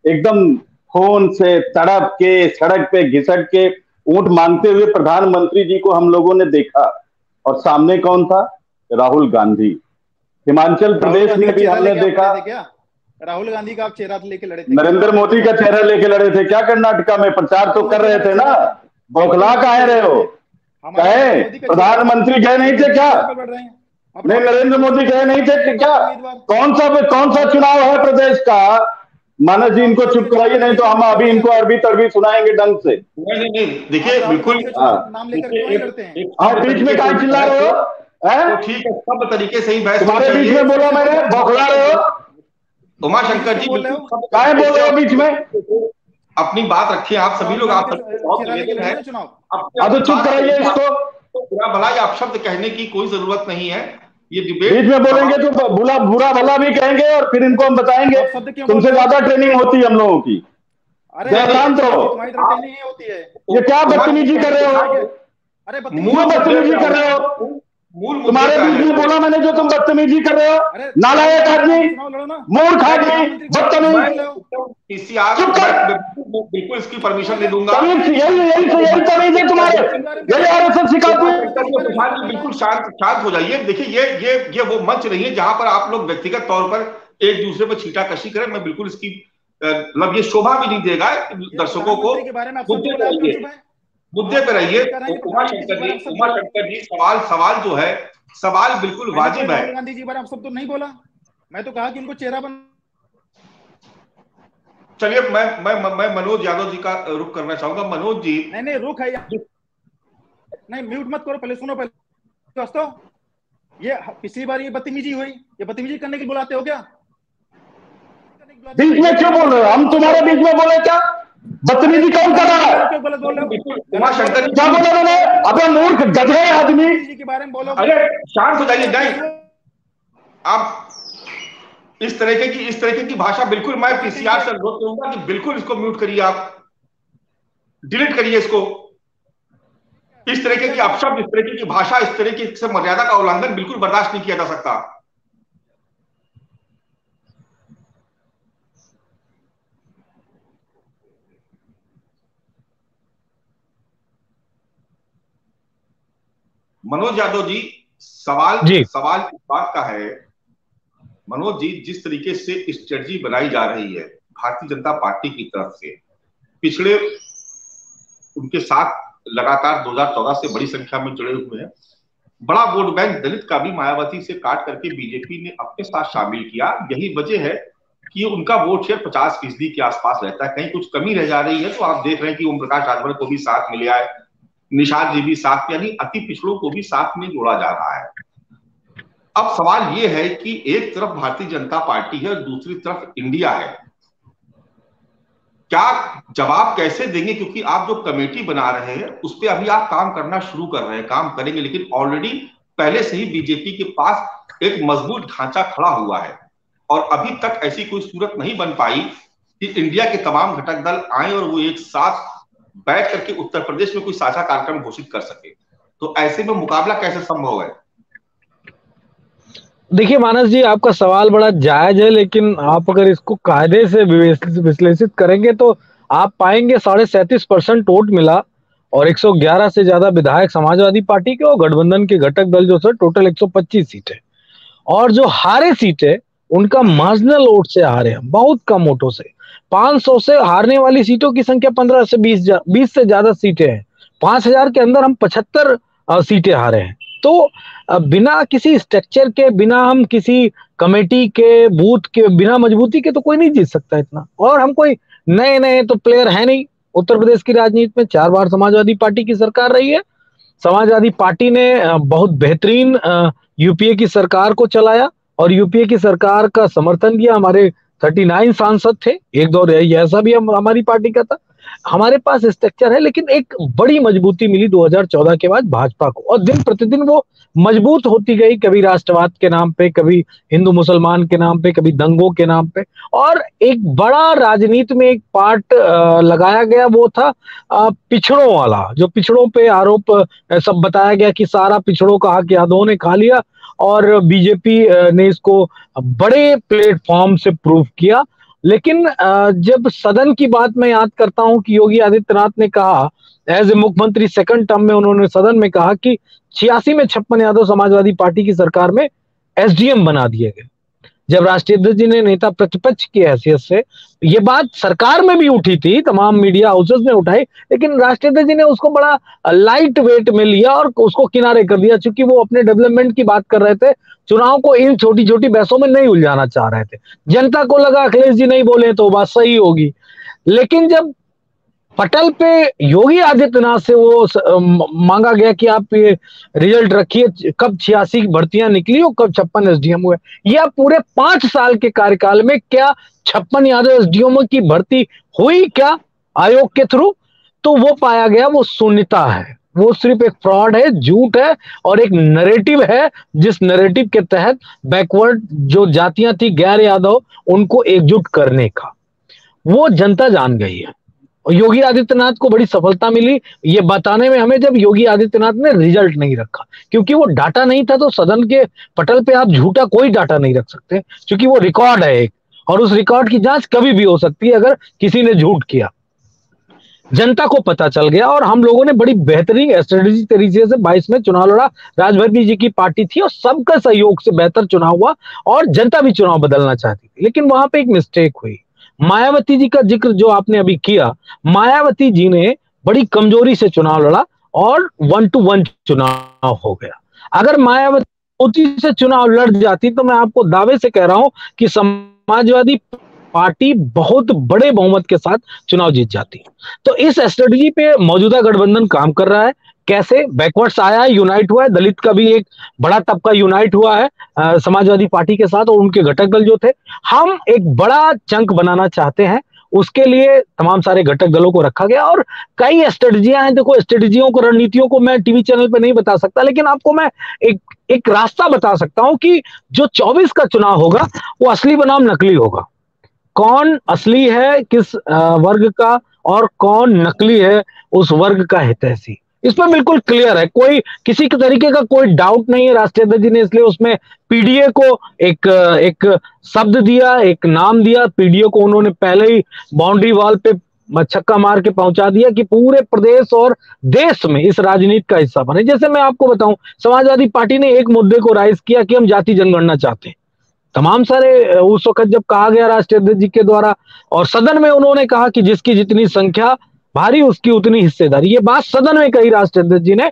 एकदम खून से तड़प के सड़क पे घिसट के वोट मांगते हुए प्रधानमंत्री जी को हम लोगों ने देखा, और सामने कौन था? राहुल गांधी। हिमाचल प्रदेश में भी हमने देखा, राहुल गांधी का आप चेहरा लेके लड़े थे, नरेंद्र मोदी का चेहरा लेके लड़े थे क्या? कर्नाटका में प्रचार तो कर रहे थे ना, बौखला काहे रहे हो? कहे प्रधानमंत्री गए नहीं थे क्या? नहीं, नरेंद्र मोदी गए नहीं थे क्या? कौन सा चुनाव है प्रदेश का? मानस जी इनको चुप कराइए, नहीं तो हम अभी इनको अरबी तरबी सुनाएंगे ढंग से। नहीं, देखिए बिल्कुल नाम लेकर लड़ते हैं। और बीच में क्या चिल्ला रहे हो? तो ठीक है, सब तरीके से ही बहस तुम्हारे बीच में बोला मैंने, बौखला रहे हो? उमाशंकर जी क्या बोल रहे हो बीच में? अपनी बात रखिए, आप सभी लोग, आप बहुत निवेदन है, अब तो चुप कराइए इसको। बुरा भला आप शब्द कहने की कोई जरूरत नहीं है। ये डिबेट बीच में बोलेंगे तो बुरा भला भी कहेंगे, और फिर इनको हम बताएंगे तुमसे ज्यादा ट्रेनिंग होती है हम लोगों की। शांत रहो। ये क्या बदतमीजी कर रहे हो? अरे बदतमीजी कर रहे हो? तुम्हारे बीच में बोला मैंने जो तुम बदतमीजी कर रहे हो? नालायक आदमी, मूर्ख आदमी, बदतमीज। बिल्कुल इसकी परमिशन नहीं दूंगा। यही तमीज है तुम्हारे, यही आरएसएस सिखाती है। बिल्कुल शांत हो जाइए। देखिए ये वो मंच नहीं है जहां पर आप लोग व्यक्तिगत तौर पर एक दूसरे पर छींटाकशी करें। मैं बिल्कुल इसकी मतलब ये शोभा भी नहीं देगा दर्शकों को। मुद्दे पे रहिए। उमाशंकर जी सवाल जो है, सवाल बिल्कुल वाजिब है। गांधी जी बारे आप सब तो नहीं बोला, मैं तो कहा कि उनको चेहरा बन। चलिए मैं मनोज यादव जी का रुख करना चाहूंगा। मनोज जी नहीं रुख है नहीं, म्यूट मत करो, पहले सुनो। पहले दोस्तों, ये पिछली बार ये बदतमीजी हुई, ये बदतमीजी करने के लिए बुलाते हो क्या? बीच में क्यों बोल रहे हो? हम तुम्हारे बीच में बोले क्या? बदतमीजी कौन कर रहा है? उमाशंकर क्या बोला मैंने? अबे मूर्ख गधे आदमी के बारे में बोलो। अरे शांत हो जाइए। नहीं, आप इस तरीके की भाषा बिल्कुल, मैं पीसीआर से अनुरोध करूंगा कि बिल्कुल इसको म्यूट करिए, आप डिलीट करिए इसको। इस तरीके की अपशब्द, इस तरीके की भाषा, इस तरीके से मर्यादा का उल्लंघन बिल्कुल बर्दाश्त नहीं किया जा सकता। मनोज यादव जी, सवाल इस बात का है, मनोज जी, जिस तरीके से स्ट्रेटजी बनाई जा रही है भारतीय जनता पार्टी की तरफ से, पिछड़े उनके साथ लगातार 2014 से बड़ी संख्या में जुड़े हुए हैं। बड़ा वोट बैंक दलित का भी मायावती से काट करके बीजेपी ने अपने साथ शामिल किया। यही वजह है कि उनका वोट शेयर 50% के आसपास रहता है। कहीं कुछ कमी रह जा रही है तो आप देख रहे हैं कि ओम प्रकाश राजभर को भी साथ मिला है, निषाद जी भी साथ, यानी अति पिछड़ों को भी साथ में जोड़ा जा रहा है। अब सवाल यह है कि एक तरफ भारतीय जनता पार्टी है और दूसरी तरफ इंडिया है, क्या जवाब कैसे देंगे? क्योंकि आप जो कमेटी बना रहे हैं उस पर अभी आप काम करना शुरू कर रहे हैं, काम करेंगे, लेकिन ऑलरेडी पहले से ही बीजेपी के पास एक मजबूत ढांचा खड़ा हुआ है और अभी तक ऐसी कोई सूरत नहीं बन पाई कि इंडिया के तमाम घटक दल आए और वो एक साथ बैठ करके उत्तर प्रदेश में कोई साझा कार्यक्रम घोषित कर सके। तो ऐसे में मुकाबला कैसे संभव है? देखिए मानस जी, आपका सवाल बड़ा जायज है, लेकिन आप अगर इसको कायदे से विश्लेषित करेंगे तो आप पाएंगे 37.5% वोट मिला और 111 से ज्यादा विधायक समाजवादी पार्टी के और गठबंधन के घटक दल जो सर टोटल 125 सीटें, और जो हारे सीटें उनका मार्जिनल वोट से हारे हैं, बहुत कम वोटों से। 500 से हारने वाली सीटों की संख्या 15 से 20 से ज्यादा सीटें हैं। 5000 के अंदर हम 75 सीटें हारे हैं। तो बिना किसी स्ट्रक्चर के, बिना हम किसी कमेटी के, बूथ के, बिना मजबूती के तो कोई नहीं जीत सकता इतना। और हम कोई नए तो प्लेयर है नहीं। उत्तर प्रदेश की राजनीति में 4 बार समाजवादी पार्टी की सरकार रही है समाजवादी पार्टी ने बहुत बेहतरीन यूपीए की सरकार को चलाया और यूपीए की सरकार का समर्थन किया। हमारे 39 सांसद थे, एक दौर ऐसा भी हमारी पार्टी का था। हमारे पास स्ट्रक्चर है, लेकिन एक बड़ी मजबूती मिली 2014 के बाद भाजपा को, और दिन प्रतिदिन वो मजबूत होती गई, कभी राष्ट्रवाद के नाम पे, कभी हिंदू मुसलमान के नाम पे, कभी दंगों के नाम पे। और एक बड़ा राजनीति में एक पार्ट लगाया गया, वो था पिछड़ों वाला, जो पिछड़ों पे आरोप सब बताया गया कि सारा पिछड़ों का हक यादवों ने खा लिया, और बीजेपी ने इसको बड़े प्लेटफॉर्म से प्रूव किया। लेकिन जब सदन की बात मैं याद करता हूं कि योगी आदित्यनाथ ने कहा एज ए मुख्यमंत्री सेकंड टर्म में, उन्होंने सदन में कहा कि 86 में छप्पन यादव समाजवादी पार्टी की सरकार में एसडीएम बना दिए गए। जब राष्ट्रीय अध्यक्ष जी ने नेता प्रतिपक्ष की हैसियत से, ये बात सरकार में भी उठी थी, तमाम मीडिया हाउसेस ने उठाई, लेकिन राष्ट्रीय अध्यक्ष जी ने उसको बड़ा लाइट वेट में लिया और उसको किनारे कर दिया, क्योंकि वो अपने डेवलपमेंट की बात कर रहे थे, चुनाव को इन छोटी छोटी बहसों में नहीं उलझाना चाह रहे थे। जनता को लगा अखिलेश जी नहीं बोले तो बात सही होगी। लेकिन जब पटल पे योगी आदित्यनाथ से वो मांगा गया कि आप ये रिजल्ट रखिए, कब 86 भर्तियां निकली और कब 56 एसडीएम हुए, या पूरे 5 साल के कार्यकाल में क्या 56 यादव एसडीएम की भर्ती हुई क्या आयोग के थ्रू, तो वो पाया गया वो शून्यता है, वो सिर्फ एक फ्रॉड है, झूठ है, और एक नैरेटिव है, जिस नैरेटिव के तहत बैकवर्ड जो जातियां थी गैर यादव, उनको एकजुट करने का वो जनता जान गई है। और योगी आदित्यनाथ को बड़ी सफलता मिली ये बताने में हमें, जब योगी आदित्यनाथ ने रिजल्ट नहीं रखा, क्योंकि वो डाटा नहीं था। तो सदन के पटल पे आप झूठा कोई डाटा नहीं रख सकते, क्योंकि वो रिकॉर्ड है एक, और उस रिकॉर्ड की जांच कभी भी हो सकती है अगर किसी ने झूठ किया। जनता को पता चल गया, और हम लोगों ने बड़ी बेहतरीन स्ट्रेटेजी तरीके से 22 में चुनाव लड़ा। राजभर जी की पार्टी थी और सबका सहयोग से बेहतर चुनाव हुआ, और जनता भी चुनाव बदलना चाहती थी। लेकिन वहां पे एक मिस्टेक हुई। मायावती जी का जिक्र जो आपने अभी किया, मायावती जी ने बड़ी कमजोरी से चुनाव लड़ा और 1 to 1 चुनाव हो गया। अगर मायावती से चुनाव लड़ जाती तो मैं आपको दावे से कह रहा हूं कि समाजवादी पार्टी बहुत बड़े बहुमत के साथ चुनाव जीत जाती। तो इस स्ट्रेटजी पे मौजूदा गठबंधन काम कर रहा है। कैसे बैकवर्ड्स आया है, यूनाइट हुआ है, दलित का भी एक बड़ा तबका यूनाइट हुआ है समाजवादी पार्टी के साथ, और उनके घटक दल जो थे। हम एक बड़ा चंक बनाना चाहते हैं, उसके लिए तमाम सारे घटक दलों को रखा गया, और कई स्ट्रेटजियां हैं। देखो, स्ट्रेटजियों को, रणनीतियों को मैं टीवी चैनल पे नहीं बता सकता, लेकिन आपको मैं एक रास्ता बता सकता हूं कि जो 24 का चुनाव होगा वो असली बनाम नकली होगा। कौन असली है किस वर्ग का और कौन नकली है उस वर्ग का हितैषी, इस पर बिल्कुल क्लियर है, कोई किसी के तरीके का कोई डाउट नहीं है। राष्ट्रीय अध्यक्ष जी ने इसलिए उसमें पीडीए को एक शब्द दिया, एक नाम दिया। पीडीए को उन्होंने पहले ही बाउंड्री वॉल पे छक्का मार के पहुंचा दिया कि पूरे प्रदेश और देश में इस राजनीति का हिस्सा बने। जैसे मैं आपको बताऊं, समाजवादी पार्टी ने एक मुद्दे को राइज किया कि हम जाति जनगणना चाहते हैं। तमाम सारे उस वक्त जब कहा गया राष्ट्रीय अध्यक्ष जी के द्वारा, और सदन में उन्होंने कहा कि जिसकी जितनी संख्या भारी उसकी उतनी हिस्सेदारी, ये बात सदन में कही राष्ट्रीय अध्यक्ष जी ने।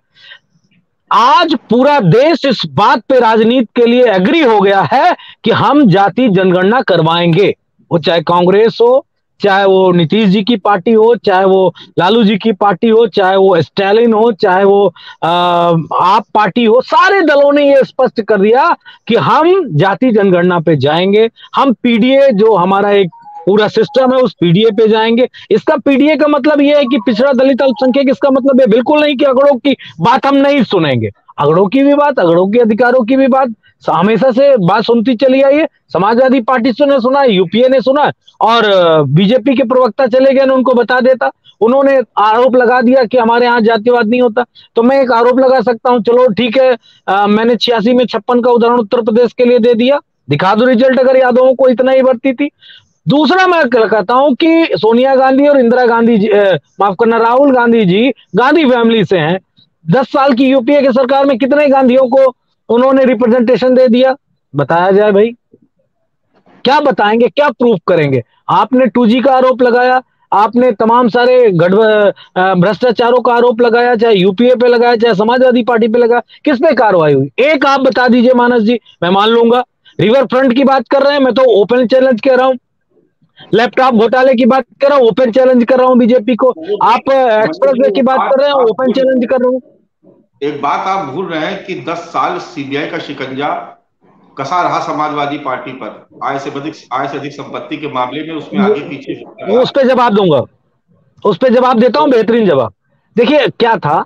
आज पूरा देश इस बात पे राजनीति के लिए एग्री हो गया है कि हम जाति जनगणना करवाएंगे, वो चाहे कांग्रेस हो, चाहे वो नीतीश जी की पार्टी हो, चाहे वो लालू जी की पार्टी हो, चाहे वो स्टालिन हो, चाहे वो आप पार्टी हो। सारे दलों ने ये स्पष्ट कर दिया कि हम जाति जनगणना पे जाएंगे। हम पीडीए जो हमारा एक पूरा सिस्टम है उस पीडीए पे जाएंगे। इसका पीडीए का मतलब यह है कि पिछड़ा दलित अल्पसंख्यक, इसका मतलब है बिल्कुल नहीं कि अगड़ों की बात हम नहीं सुनेंगे। अगड़ों की भी बात, अगड़ों के अधिकारों की भी बात हमेशा से बात सुनती चली आई है। समाजवादी पार्टी ने सुना, यूपीए ने सुना, और बीजेपी के प्रवक्ता चले गए, उनको बता देता। उन्होंने आरोप लगा दिया कि हमारे यहाँ जातिवाद नहीं होता। तो मैं एक आरोप लगा सकता हूं, चलो ठीक है, मैंने 86 में 56 का उदाहरण उत्तर प्रदेश के लिए दे दिया, दिखा दो रिजल्ट अगर यादवों को इतना ही भर्ती थी। दूसरा मैं कहता हूं कि सोनिया गांधी और इंदिरा गांधी जी, माफ करना, राहुल गांधी जी गांधी फैमिली से हैं। 10 साल की यूपीए की सरकार में कितने गांधियों को उन्होंने रिप्रेजेंटेशन दे दिया, बताया जाए भाई। क्या बताएंगे, क्या प्रूफ करेंगे? आपने 2G का आरोप लगाया, आपने तमाम सारे भ्रष्टाचारों का आरोप लगाया, चाहे यूपीए पे लगाया, चाहे समाजवादी पार्टी पे लगाया, किस पे कार्रवाई हुई? एक आप बता दीजिए मानस जी, मैं मान लूंगा। रिवर फ्रंट की बात कर रहे हैं, मैं तो ओपन चैलेंज कह रहा हूं। लैपटॉप घोटाले की बात कर रहा हूं, ओपन चैलेंज कर रहा हूं बीजेपी को। आप एक्सप्रेस वे की बात कर रहे हैं, ओपन चैलेंज कर रहा हूं। एक बात आप भूल रहे हैं कि 10 साल सीबीआई का शिकंजा कसा रहा समाजवादी पार्टी पर, आय से अधिक संपत्ति के मामले में उसमें आगे पीछे होता वो रहा। उस पर जवाब दूंगा, उस पर जवाब देता हूं, बेहतरीन जवाब। देखिए क्या था,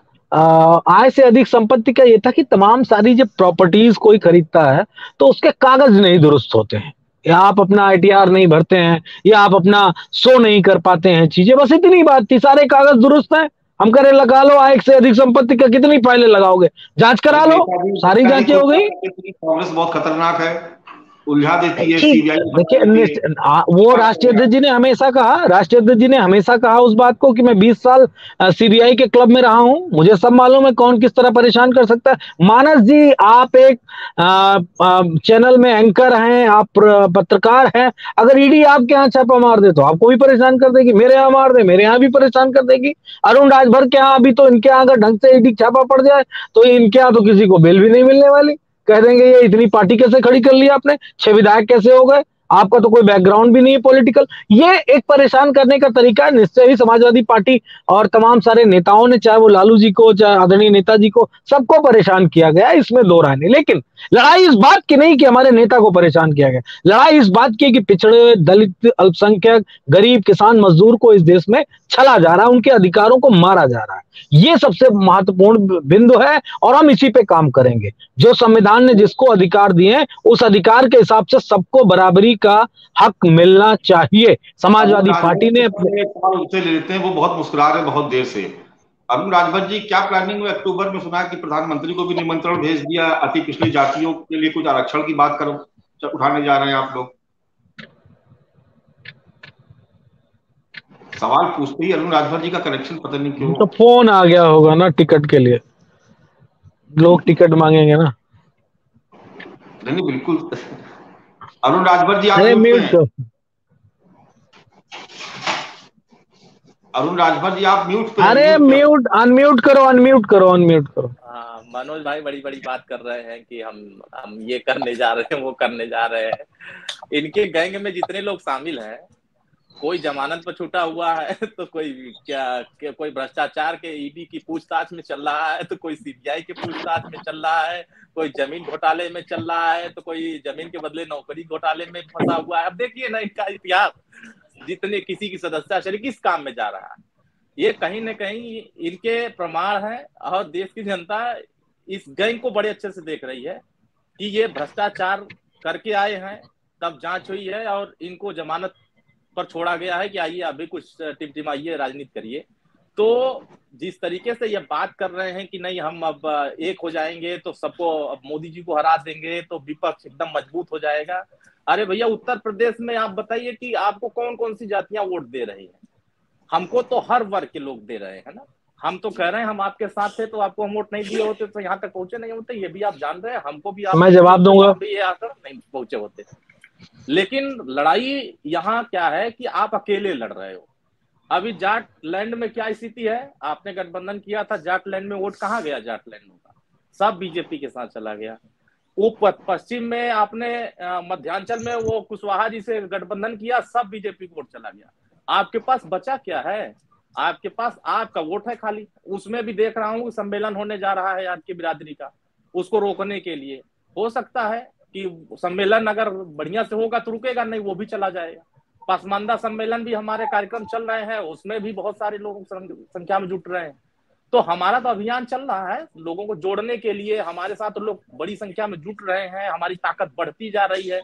आय से अधिक संपत्ति का ये था कि तमाम सारी जब प्रॉपर्टीज कोई खरीदता है तो उसके कागज नहीं दुरुस्त होते हैं, या आप अपना आईटीआर नहीं भरते हैं, या आप अपना शो नहीं कर पाते हैं चीजें, बस इतनी बात थी। सारे कागज दुरुस्त हैं, हम कह रहे लगा लो आय से अधिक संपत्ति का, कितनी फाइलें लगाओगे, जांच करा लो, सारी जांचें हो गई। कांग्रेस बहुत खतरनाक है, उलझा देती है ठीक, सीबीआई। देखिए वो राष्ट्रीय अध्यक्ष जी ने हमेशा कहा, राष्ट्रीय अध्यक्ष जी ने हमेशा कहा उस बात को कि मैं 20 साल सीबीआई के क्लब में रहा हूं, मुझे सब मालूम है कौन किस तरह परेशान कर सकता है। मानस जी, आप एक चैनल में एंकर हैं, आप पत्रकार हैं, अगर ईडी आपके यहाँ छापा मार दे तो आपको भी परेशान कर देगी, मेरे यहाँ मार दे मेरे यहाँ भी परेशान कर देगी। अरुण राजभर के यहाँ अभी तो इनके यहाँ अगर ढंग से ईडी छापा पड़ जाए तो इनके यहाँ तो किसी को बेल भी नहीं मिलने वाली। कह देंगे ये इतनी पार्टी कैसे खड़ी कर ली आपने, 6 विधायक कैसे हो गए, आपका तो कोई बैकग्राउंड भी नहीं है पॉलिटिकल। ये एक परेशान करने का तरीका है। निश्चय ही समाजवादी पार्टी और तमाम सारे नेताओं ने, चाहे वो लालू जी को, चाहे आदरणीय नेताजी को, सबको परेशान किया गया, इसमें दो राय नहीं। लेकिन लड़ाई इस बात की नहीं कि हमारे नेता को परेशान किया गया, लड़ाई इस बात की कि पिछड़े, दलित, अल्पसंख्यक, गरीब, किसान, मजदूर को इस देश में छला जा रहा है, उनके अधिकारों को मारा जा रहा है। ये सबसे महत्वपूर्ण बिंदु है और हम इसी पे काम करेंगे। जो संविधान ने जिसको अधिकार दिए हैं उस अधिकार के हिसाब से सबको बराबरी का हक मिलना चाहिए। समाजवादी पार्टी ने उनसे ले लेते हैं, वो बहुत मुस्कुरा रहे बहुत देर से। अरुण राजभर जी, क्या प्लानिंग है? अक्टूबर में सुना है कि प्रधानमंत्री को भी निमंत्रण भेज दिया, अति पिछड़ी जातियों के लिए कुछ आरक्षण की बात करो उठाने जा रहे हैं आप लोग। सवाल पूछते ही अरुण राजभर जी का कनेक्शन पता नहीं क्यों तो फोन आ गया होगा ना टिकट के लिए, लोग टिकट मांगेंगे ना। नहीं बिल्कुल। अरुण राजभर जी आप अरे म्यूट पे म्यूट हैं। अरुण राजभर जी आप म्यूट पे हैं। अरे म्यूट, अनम्यूट करो, अनम्यूट करो, अनम्यूट करो। हाँ, मनोज भाई बड़ी बड़ी बात कर रहे हैं कि हम ये करने जा रहे हैं, वो करने जा रहे हैं। इनके गैंग में जितने लोग शामिल हैं, कोई जमानत पर छूटा हुआ है तो कोई कोई भ्रष्टाचार के ईडी की पूछताछ में चल रहा है, तो कोई सीबीआई के पूछताछ में चल रहा है, कोई जमीन घोटाले में चल रहा है, तो कोई जमीन के बदले नौकरी घोटाले में फंसा हुआ है। अब देखिए ना इनका इतिहास, जितने किसी की सदस्यता चली किस काम में जा रहा है, ये कहीं न कहीं इनके प्रमाण है। और देश की जनता इस गैंग को बड़े अच्छे से देख रही है कि ये भ्रष्टाचार करके आए हैं, तब जांच हुई है और इनको जमानत पर छोड़ा गया है कि आइए अभी कुछ टिमटिमाइए, राजनीति करिए। तो जिस तरीके से ये बात कर रहे हैं कि नहीं हम अब एक हो जाएंगे तो सबको, अब मोदी जी को हरा देंगे तो विपक्ष एकदम मजबूत हो जाएगा। अरे भैया, उत्तर प्रदेश में आप बताइए कि आपको कौन कौन सी जातियां वोट दे रही हैं? हमको तो हर वर्ग के लोग दे रहे हैं ना। हम तो कह रहे हैं हम आपके साथ थे तो आपको हम वोट नहीं दिए होते तो यहाँ तक पहुंचे नहीं होते, ये भी आप जान रहे हैं। हमको भी आप, मैं जवाब दूंगा, भी ये आकर नहीं पहुंचे होते। लेकिन लड़ाई यहाँ क्या है कि आप अकेले लड़ रहे हो। अभी जाट लैंड में क्या स्थिति है, आपने गठबंधन किया था, जाट लैंड में वोट कहाँ गया? जाट लैंड का सब बीजेपी के साथ चला गया। वो पश्चिम में आपने मध्यांचल में वो कुशवाहा जी से गठबंधन किया, सब बीजेपी को वोट चला गया। आपके पास बचा क्या है? आपके पास आपका वोट है खाली। उसमें भी देख रहा हूँ सम्मेलन होने जा रहा है आपकी बिरादरी का, उसको रोकने के लिए। हो सकता है कि सम्मेलन अगर बढ़िया से होगा तो रुकेगा, नहीं वो भी चला जाएगा। पसमानदा सम्मेलन भी हमारे कार्यक्रम चल रहे हैं, उसमें भी बहुत सारे लोग संख्या में जुट रहे हैं। तो हमारा तो अभियान चल रहा है लोगों को जोड़ने के लिए, हमारे साथ लोग बड़ी संख्या में जुट रहे हैं, हमारी ताकत बढ़ती जा रही है।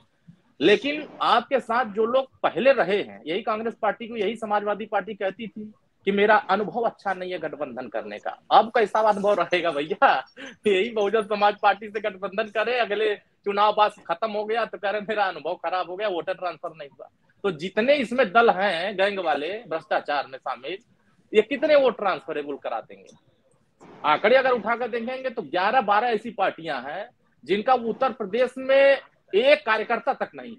लेकिन आपके साथ जो लोग पहले रहे हैं, यही कांग्रेस पार्टी को, यही समाजवादी पार्टी कहती थी कि मेरा अनुभव अच्छा नहीं है गठबंधन करने का। अब कैसा अनुभव रहेगा भैया? यही बहुजन समाज पार्टी से गठबंधन करे, अगले चुनाव पास खत्म हो गया तो करे मेरा अनुभव खराब हो गया, वोटर ट्रांसफर नहीं हुआ। तो जितने इसमें दल हैं गैंग वाले भ्रष्टाचार में शामिल, ये कितने वोट ट्रांसफरेबल करा देंगे? आंकड़े अगर उठाकर देखेंगे तो 11-12 ऐसी पार्टियां हैं जिनका उत्तर प्रदेश में एक कार्यकर्ता तक नहीं।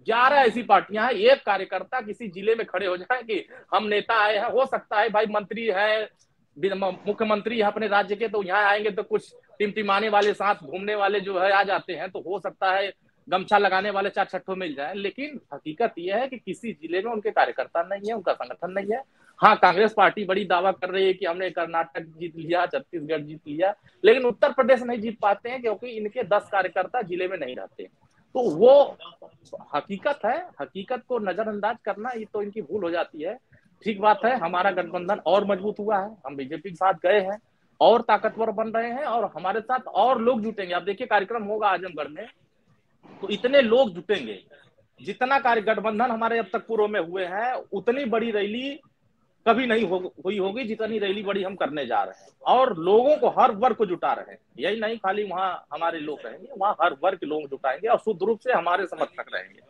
11 ऐसी पार्टियां हैं, एक कार्यकर्ता किसी जिले में खड़े हो जाए कि हम नेता आए हैं। हो सकता है भाई मंत्री है, मुख्यमंत्री है अपने राज्य के, तो यहाँ आएंगे तो कुछ टिमटिमाने वाले, साथ घूमने वाले जो है आ जाते हैं, तो हो सकता है गमछा लगाने वाले 4 छठ्ठों मिल जाए। लेकिन हकीकत यह है कि किसी जिले में उनके कार्यकर्ता नहीं है, उनका संगठन नहीं है। हाँ, कांग्रेस पार्टी बड़ी दावा कर रही है कि हमने कर्नाटक जीत लिया, छत्तीसगढ़ जीत लिया, लेकिन उत्तर प्रदेश नहीं जीत पाते हैं क्योंकि इनके 10 कार्यकर्ता जिले में नहीं रहते। तो वो हकीकत है, हकीकत को नजरअंदाज करना ये तो इनकी भूल हो जाती है। ठीक बात है, हमारा गठबंधन और मजबूत हुआ है, हम बीजेपी के साथ गए हैं और ताकतवर बन रहे हैं और हमारे साथ और लोग जुटेंगे। आप देखिए कार्यक्रम होगा आजमगढ़ में, तो इतने लोग जुटेंगे, जितना कार्य गठबंधन हमारे अब तक पूर्व में हुए हैं उतनी बड़ी रैली कभी नहीं हुई होगी जितनी रैली बड़ी हम करने जा रहे हैं। और लोगों को, हर वर्ग को जुटा रहे हैं, यही नहीं खाली वहां हमारे लोग रहेंगे, वहां हर वर्ग के लोग जुटाएंगे और शुद्ध रूप से हमारे समर्थक रहेंगे।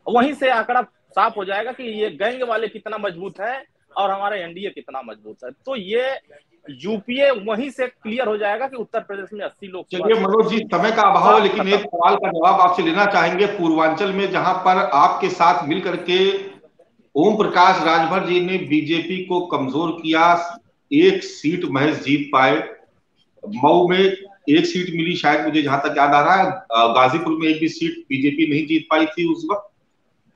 वहीं से आंकड़ा साफ हो जाएगा कि ये गैंग वाले कितना मजबूत है और हमारा एनडीए कितना मजबूत है। तो ये यूपीए वहीं से क्लियर हो जाएगा कि उत्तर प्रदेश में 80 लोग। चलिए मनोज जी, समय का अभाव है, लेकिन एक सवाल का जवाब आपसे लेना चाहेंगे। पूर्वांचल में जहां पर आपके साथ मिलकर के ओम प्रकाश राजभर जी ने बीजेपी को कमजोर किया, एक सीट महज जीत पाए। मऊ में एक सीट मिली शायद, मुझे जहां तक याद आ रहा है। गाजीपुर में एक भी सीट बीजेपी नहीं जीत पाई थी उस वक्त,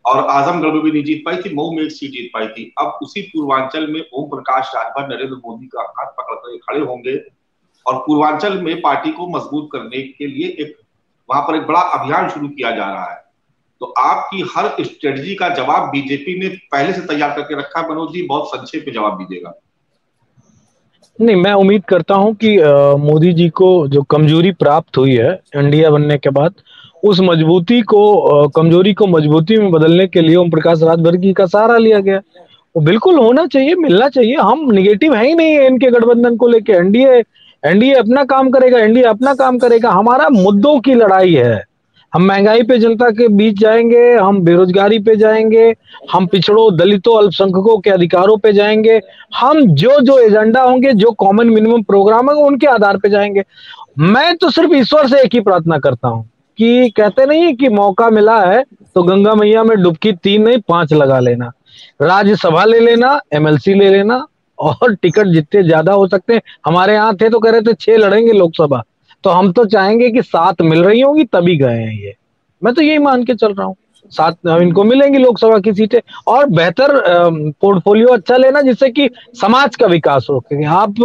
और आजमगढ़ में भी नहीं जीत पाई थी। मऊ में एक सीट जीत पाई थी। अब उसी पूर्वांचल में ओम प्रकाश राजभर नरेंद्र मोदी का हाथ पकड़ कर खड़े होंगे और पूर्वांचल में पार्टी को मजबूत करने के लिए एक वहां पर एक बड़ा अभियान शुरू किया जा रहा है। तो आपकी हर स्ट्रेटजी का जवाब बीजेपी ने पहले से तैयार करके रखा है। मनोज जी, बहुत संक्षेप में जवाब दीजिएगा। नहीं, मैं उम्मीद करता हूं कि मोदी जी को जो कमजोरी प्राप्त हुई है इंडिया बनने के बाद, उस मजबूती को, कमजोरी को मजबूती में बदलने के लिए ओम प्रकाश राजभर जी का सहारा लिया गया। वो बिल्कुल होना चाहिए, मिलना चाहिए। हम निगेटिव है ही नहीं है इनके गठबंधन को लेके। एनडीए एनडीए अपना काम करेगा, एनडीए अपना काम करेगा। हमारा मुद्दों की लड़ाई है। हम महंगाई पे जनता के बीच जाएंगे, हम बेरोजगारी पे जाएंगे, हम पिछड़ों, दलितों, अल्पसंख्यकों के अधिकारों पे जाएंगे। हम जो जो एजेंडा होंगे, जो कॉमन मिनिमम प्रोग्राम है, उनके आधार पे जाएंगे। मैं तो सिर्फ ईश्वर से एक ही प्रार्थना करता हूं कि कहते नहीं कि मौका मिला है तो गंगा मैया में डुबकी 3 नहीं 5 लगा लेना, राज्यसभा ले लेना, एमएलसी ले लेना, और टिकट जितने ज्यादा हो सकते हैं। हमारे यहाँ थे तो कह रहे थे 6 लड़ेंगे लोकसभा, तो हम तो चाहेंगे कि 7 मिल रही होंगी तभी गए हैं ये। मैं तो यही मान के चल रहा हूँ, 7 इनको मिलेंगी लोकसभा की सीटें, और बेहतर पोर्टफोलियो अच्छा लेना जिससे कि समाज का विकास हो। आप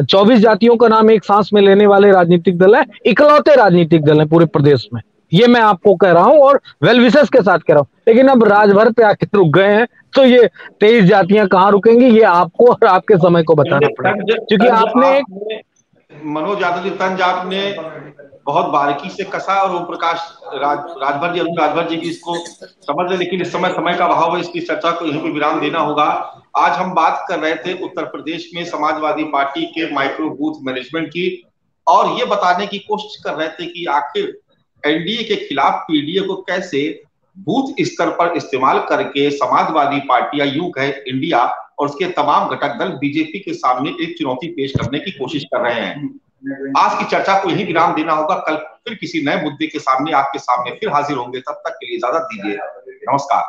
24 जातियों का नाम एक सांस में लेने वाले राजनीतिक दल है, इकलौते राजनीतिक दल है पूरे प्रदेश में। ये मैं आपको कह रहा हूं और वेल विशेष के साथ कह रहा हूं। लेकिन अब राजभर पे आके रुक गए हैं, तो ये 23 जातियां कहां रुकेंगी, ये आपको और आपके समय को बताना पड़ेगा। क्योंकि आपने मनोज यादव जी, तंज आपने बहुत बारीकी से कसा, और ओम प्रकाश राजभर जी, अरुण राजभर जी भी इसको समझ ले। लेकिन इस समय का अभाव है, इसकी चर्चा को यहीं पे विराम देना होगा। आज हम बात कर रहे थे उत्तर प्रदेश में समाजवादी पार्टी के माइक्रो बूथ मैनेजमेंट की, और ये बताने की कोशिश कर रहे थे कि आखिर एनडीए के खिलाफ पीडीए को कैसे बूथ स्तर पर इस्तेमाल करके समाजवादी पार्टियां, यूं कहे इंडिया और उसके तमाम घटक दल बीजेपी के सामने एक चुनौती पेश करने की कोशिश कर रहे हैं। आज की चर्चा को यही विराम देना होगा। कल फिर किसी नए मुद्दे के सामने आपके सामने फिर हाजिर होंगे। तब तक के लिए इजाजत दीजिए। नमस्कार।